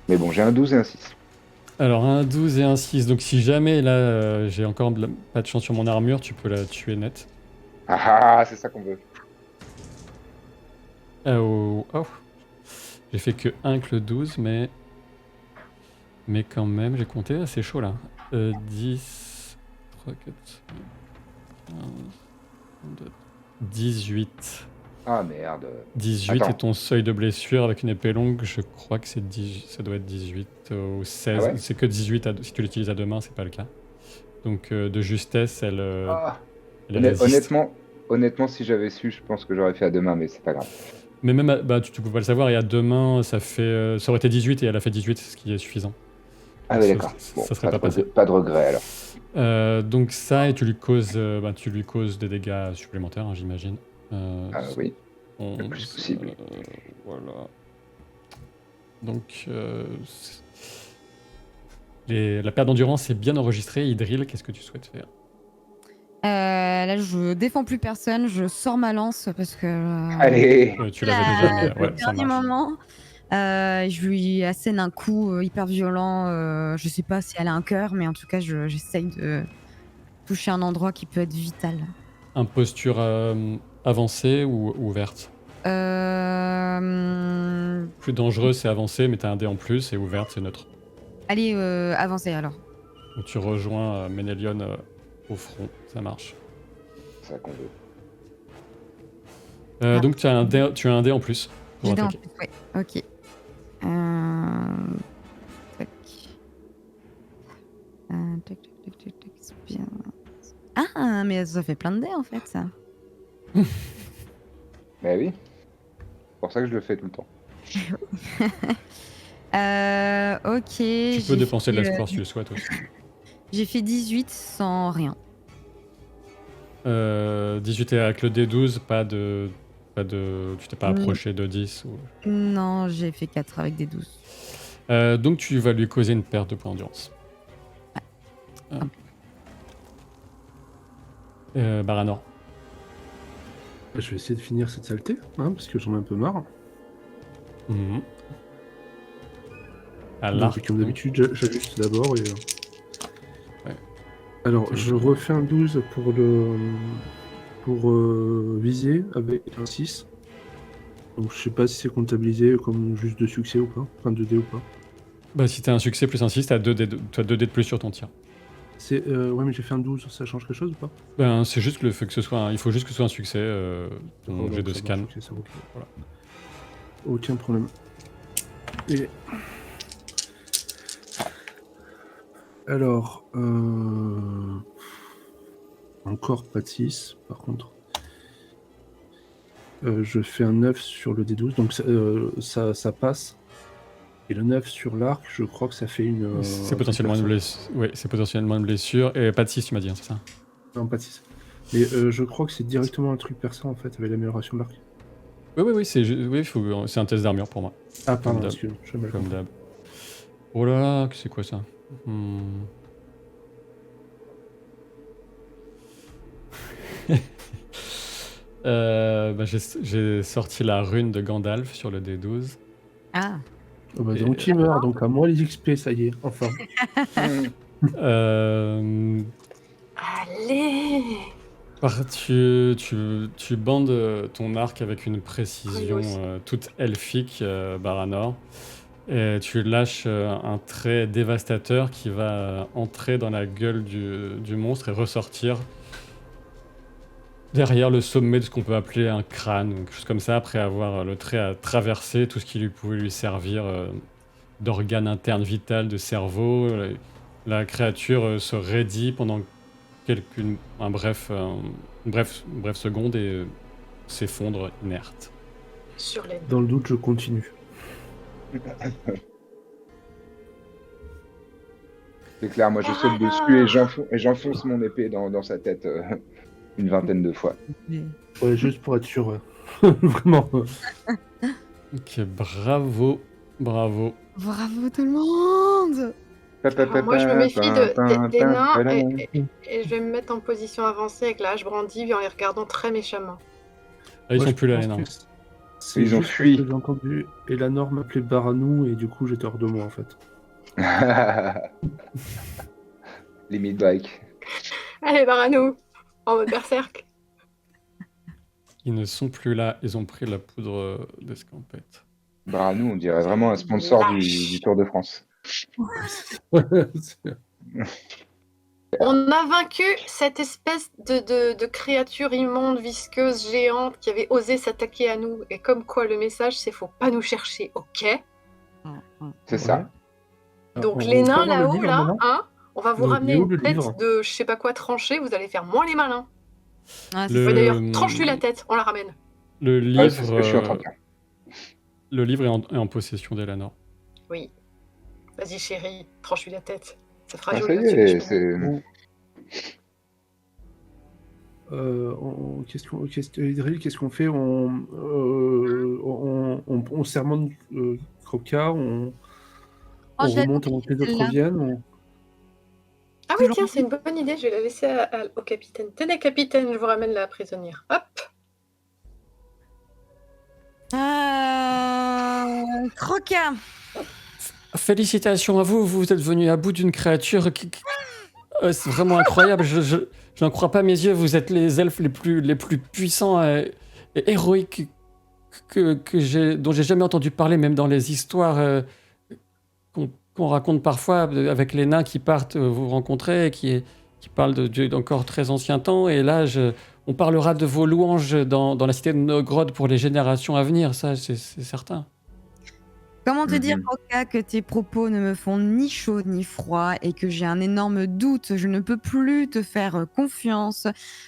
Mais bon, j'ai un 12 et un 6. Alors, un 12 et un 6. Donc, si jamais là, j'ai encore pas de chance sur mon armure, tu peux la tuer net. Ah, c'est ça qu'on veut. Oh. J'ai fait que 1 que le 12, mais quand même, j'ai compté, c'est chaud là. 10, 3, 4, 15, 22, 18. Ah merde. 18 Attends. est ton seuil de blessure avec une épée longue, je crois que ça doit être 18 ou 16. Ah ouais C'est que 18 si tu l'utilises à deux mains, c'est pas le cas. Donc de justesse, elle résiste. Honnêtement, si j'avais su, je pense que j'aurais fait à deux mains, mais c'est pas grave. Mais même, tu peux pas le savoir, et à deux mains, ça aurait été 18 et elle a fait 18, ce qui est suffisant. Ah oui, d'accord. Bon, Ça serait pas passé. Pas de regret alors. Donc ça, et tu lui causes des dégâts supplémentaires, hein, j'imagine. Oui, le plus possible. Voilà. Donc, la perte d'endurance est bien enregistrée. Idril, qu'est-ce que tu souhaites faire? Là, je défends plus personne, je sors ma lance parce que. Allez. Tu l'avais déjà, mais ouais, Au ça dernier marche. moment, je lui assène un coup hyper violent. Je sais pas si elle a un cœur, mais en tout cas, j'essaye de toucher un endroit qui peut être vital. Imposture avancée ou ouverte? Plus dangereux, c'est avancé, mais t'as un dé en plus, et ouverte, c'est neutre. Allez, avancez alors. Donc tu rejoins Ménélion au front, ça marche. C'est ça qu'on veut. Donc tu as un dé en plus pour J'ai des en attaquer. plus, ouais. Ok. Tac. Tac, c'est bien. Ah, mais ça fait plein de dés en fait, ça. Bah oui. C'est pour ça que je le fais tout le temps. Ok. Tu peux dépenser de l'espoir si tu le souhaites aussi. J'ai fait 18 sans rien. 18 et avec le D12, tu t'es pas approché de 10 ou... Non, j'ai fait 4 avec des 12. Donc tu vas lui causer une perte de points d'endurance. Baranor. Je vais essayer de finir cette saleté, hein, parce que j'en ai un peu marre. Mhm. À Donc, l'arc. comme d'habitude, j'ajuste d'abord et... Ouais. Alors, je refais un 12 pour viser avec un 6. Donc, je sais pas si c'est comptabilisé comme juste 2 succès ou pas, enfin 2 dés ou pas. Bah, si t'as un succès plus un 6, t'as 2 dés de plus sur ton tir. Ouais, mais j'ai fait un 12, ça change quelque chose ou pas? Ben, c'est juste le fait que ce soit il faut juste que ce soit un succès, ton jet de ça scan. marche, ok, ça va, ok. Voilà. Aucun problème. Et... Alors... Encore pas de 6, par contre. Je fais un 9 sur le D12, donc ça passe. Et le 9 sur l'arc, je crois que ça fait une... C'est potentiellement une blessure. Oui, c'est potentiellement une blessure. Et pas de 6, tu m'as dit, hein, c'est ça? Non, pas de 6. Mais je crois que c'est directement un truc perçant, en fait, avec l'amélioration de l'arc. Oui, c'est un test d'armure pour moi. Ah, pardon, d'hab. excuse-moi, je mal Comme compris. d'hab. Oh là là, c'est quoi ça? J'ai sorti la rune de Gandalf sur le D12. Ah. Oh, bah, donc il meurt, donc à moi les XP, ça y est, enfin. Allez. Tu bandes ton arc avec une précision toute elfique, Baranor. Et tu lâches un trait dévastateur qui va entrer dans la gueule du monstre et ressortir derrière le sommet de ce qu'on peut appeler un crâne, ou quelque chose comme ça, après avoir le trait à traverser tout ce qui pouvait lui servir d'organe interne vital, de cerveau. La créature se raidit pendant une brève seconde et s'effondre inerte. Sur les... Dans le doute, je continue. C'est clair, moi je saute dessus et j'enfonce mon épée dans sa tête une vingtaine de fois. Ouais, juste pour être sûr. Vraiment. Ok, bravo. Bravo tout le monde. Alors, moi je me méfie des nains et je vais me mettre en position avancée avec la hache brandie en les regardant très méchamment. Ah, ils Moi, sont je plus là, pense les nains. que C'est Ils ont juste fui. parce que j'ai entendu Eleanor m'appeler Baranou et du coup j'étais hors de moi en fait. Les mid-bikes. Allez, Baranou, en mode berserk. Ils ne sont plus là, ils ont pris la poudre d'escampette. Nous, on dirait vraiment un sponsor du Tour de France. On a vaincu cette espèce de créature immonde, visqueuse, géante qui avait osé s'attaquer à nous. Et comme quoi, le message, c'est faut pas nous chercher, ok? C'est ça. Donc On les peut nains avoir le là-haut, livre, là, maintenant hein, on va vous Le- ramener il est où, une le tête livre de je sais pas quoi tranchée, vous allez faire moins les malins. Ah, c'est Le- Ouais, d'ailleurs, tranche-lui la tête, on la ramène. Le Ouais, c'est ce que je suis en train livre, de faire. le livre est en possession d'Elanor. Oui. Vas-y chérie, tranche-lui la tête. Ça fera Ah, ça joli y au-dessus est, des cheveux. Qu'est-ce qu'on fait? On sermonne Croca, on j'avais remonte avant que les autres celle-là. reviennent. Ah oui, Toujours tiens, c'est une bonne idée, je vais la laisser au capitaine. Tenez, capitaine, je vous ramène la prisonnière. Hop. Croca. Félicitations à vous, vous êtes venu à bout d'une créature c'est vraiment incroyable, je n'en crois pas mes yeux, vous êtes les elfes les plus puissants et héroïques dont j'ai jamais entendu parler, même dans les histoires qu'on raconte parfois avec les nains qui partent vous rencontrer, et qui parlent d'encore très anciens temps, et là on parlera de vos louanges dans la cité de Nogrod pour les générations à venir, ça c'est certain. Comment te dire, Mhm. Croca, que tes propos ne me font ni chaud ni froid et que j'ai un énorme doute. Je ne peux plus te faire confiance,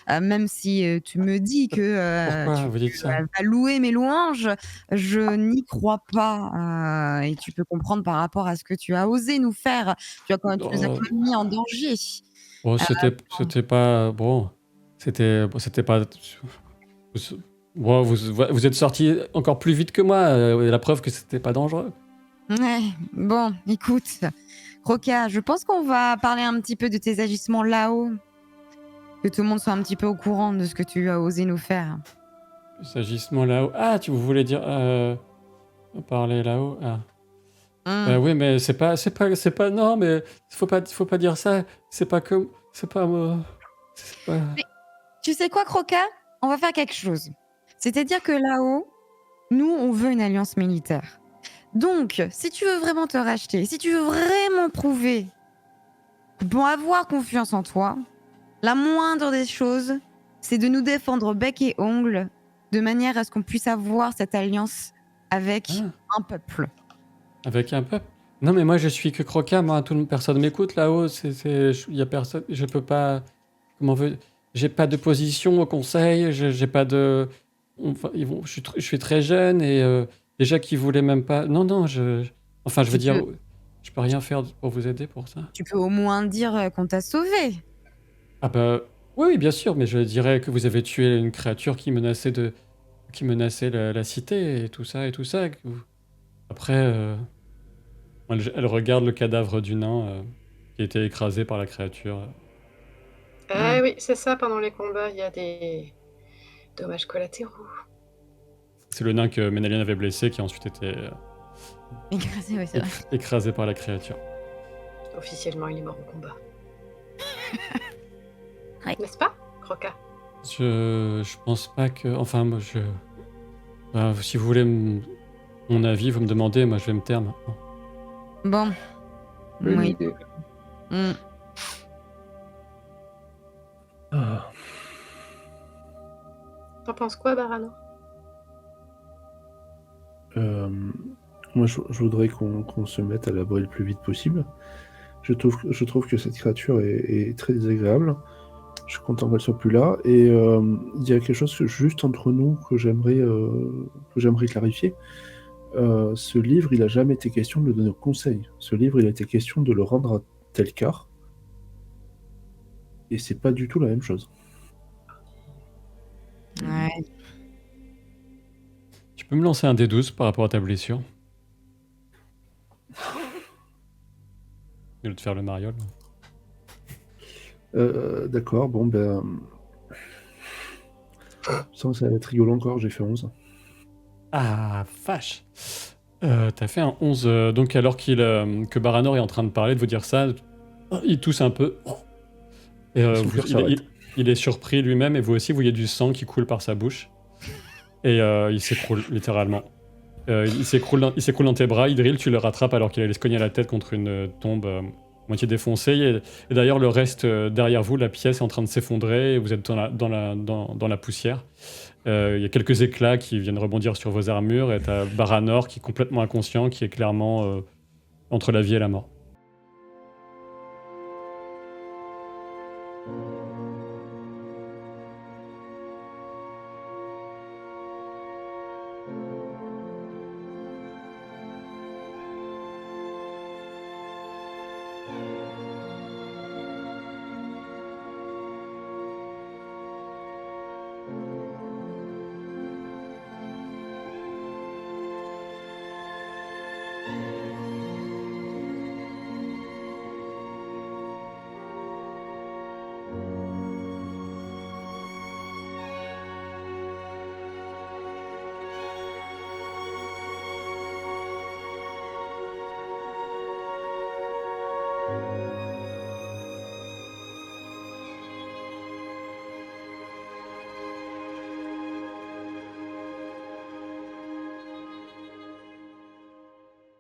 même si tu me dis que Pourquoi tu vous dites ça? vas louer mes louanges. Je n'y crois pas. Et tu peux comprendre par rapport à ce que tu as osé nous faire. Tu nous as quand même mis en danger. Bon, c'était pas bon. C'était pas. Bon, vous êtes sorti encore plus vite que moi. La preuve que c'était pas dangereux. Ouais, bon, écoute, Croca, je pense qu'on va parler un petit peu de tes agissements là-haut. Que tout le monde soit un petit peu au courant de ce que tu as osé nous faire. S'agissement là-haut. Ah, vous voulez dire parler là-haut. Ah. Oui, mais c'est pas. Non, mais faut pas dire ça. C'est pas comme. C'est pas. C'est pas. Mais tu sais quoi, Croca? On va faire quelque chose. C'est-à-dire que là-haut, nous, on veut une alliance militaire. Donc, si tu veux vraiment te racheter, si tu veux vraiment prouver pour avoir confiance en toi, la moindre des choses, c'est de nous défendre bec et ongles de manière à ce qu'on puisse avoir cette alliance avec un peuple. Avec un peuple. Non, mais moi, je suis que Croca. Moi, personne m'écoute là-haut. Il y a personne. Je peux pas. Comment veut. J'ai pas de position au conseil. J'ai pas de. Je suis très jeune et déjà qu'ils voulaient même pas. Non, non. Enfin, je veux dire, je peux rien faire pour vous aider pour ça. Tu peux au moins dire qu'on t'a sauvé. Ah bah oui, bien sûr, mais je dirais que vous avez tué une créature qui menaçait la cité et tout ça et tout ça. Après, elle regarde le cadavre du nain qui a été écrasé par la créature. Oui, c'est ça, pendant les combats, il y a des dommages collatéraux. C'est le nain que Ménalion avait blessé qui a ensuite été Écrasé, oui, c'est vrai. écrasé par la créature. Officiellement, il est mort au combat. Ouais. N'est-ce pas, Croca? Je pense pas que. Enfin, moi, si vous voulez mon avis, vous me demandez, moi je vais me taire maintenant. Bon. Bonne Oui. idée. T'en penses quoi, Barano? Moi, je voudrais qu'on se mette à l'abri le plus vite possible. Je trouve que cette créature est très désagréable. Je suis content qu'elle soit plus là. Et il y a quelque chose juste entre nous que j'aimerais clarifier. Ce livre, il a jamais été question de le donner au conseil. Ce livre, il a été question de le rendre à Telkar. Et c'est pas du tout la même chose. Ouais. Tu peux me lancer un D12 par rapport à ta blessure? Au lieu de faire le mariole. D'accord, bon ben. Ça va être rigolo encore, j'ai fait 11. Ah, vache. T'as fait un 11. Donc, alors que Baranor est en train de parler, de vous dire ça, il tousse un peu. Et Son cœur s'arrête. il est surpris lui-même, et vous aussi, vous voyez du sang qui coule par sa bouche. Et il s'écroule, littéralement. Il s'écroule dans tes bras. Idril, tu le rattrapes alors qu'il allait se cogner la tête contre une tombe moitié défoncée. Et d'ailleurs, le reste derrière vous, la pièce est en train de s'effondrer, et vous êtes dans la poussière. Il y a quelques éclats qui viennent rebondir sur vos armures, et t'as Baranor qui est complètement inconscient, qui est clairement entre la vie et la mort.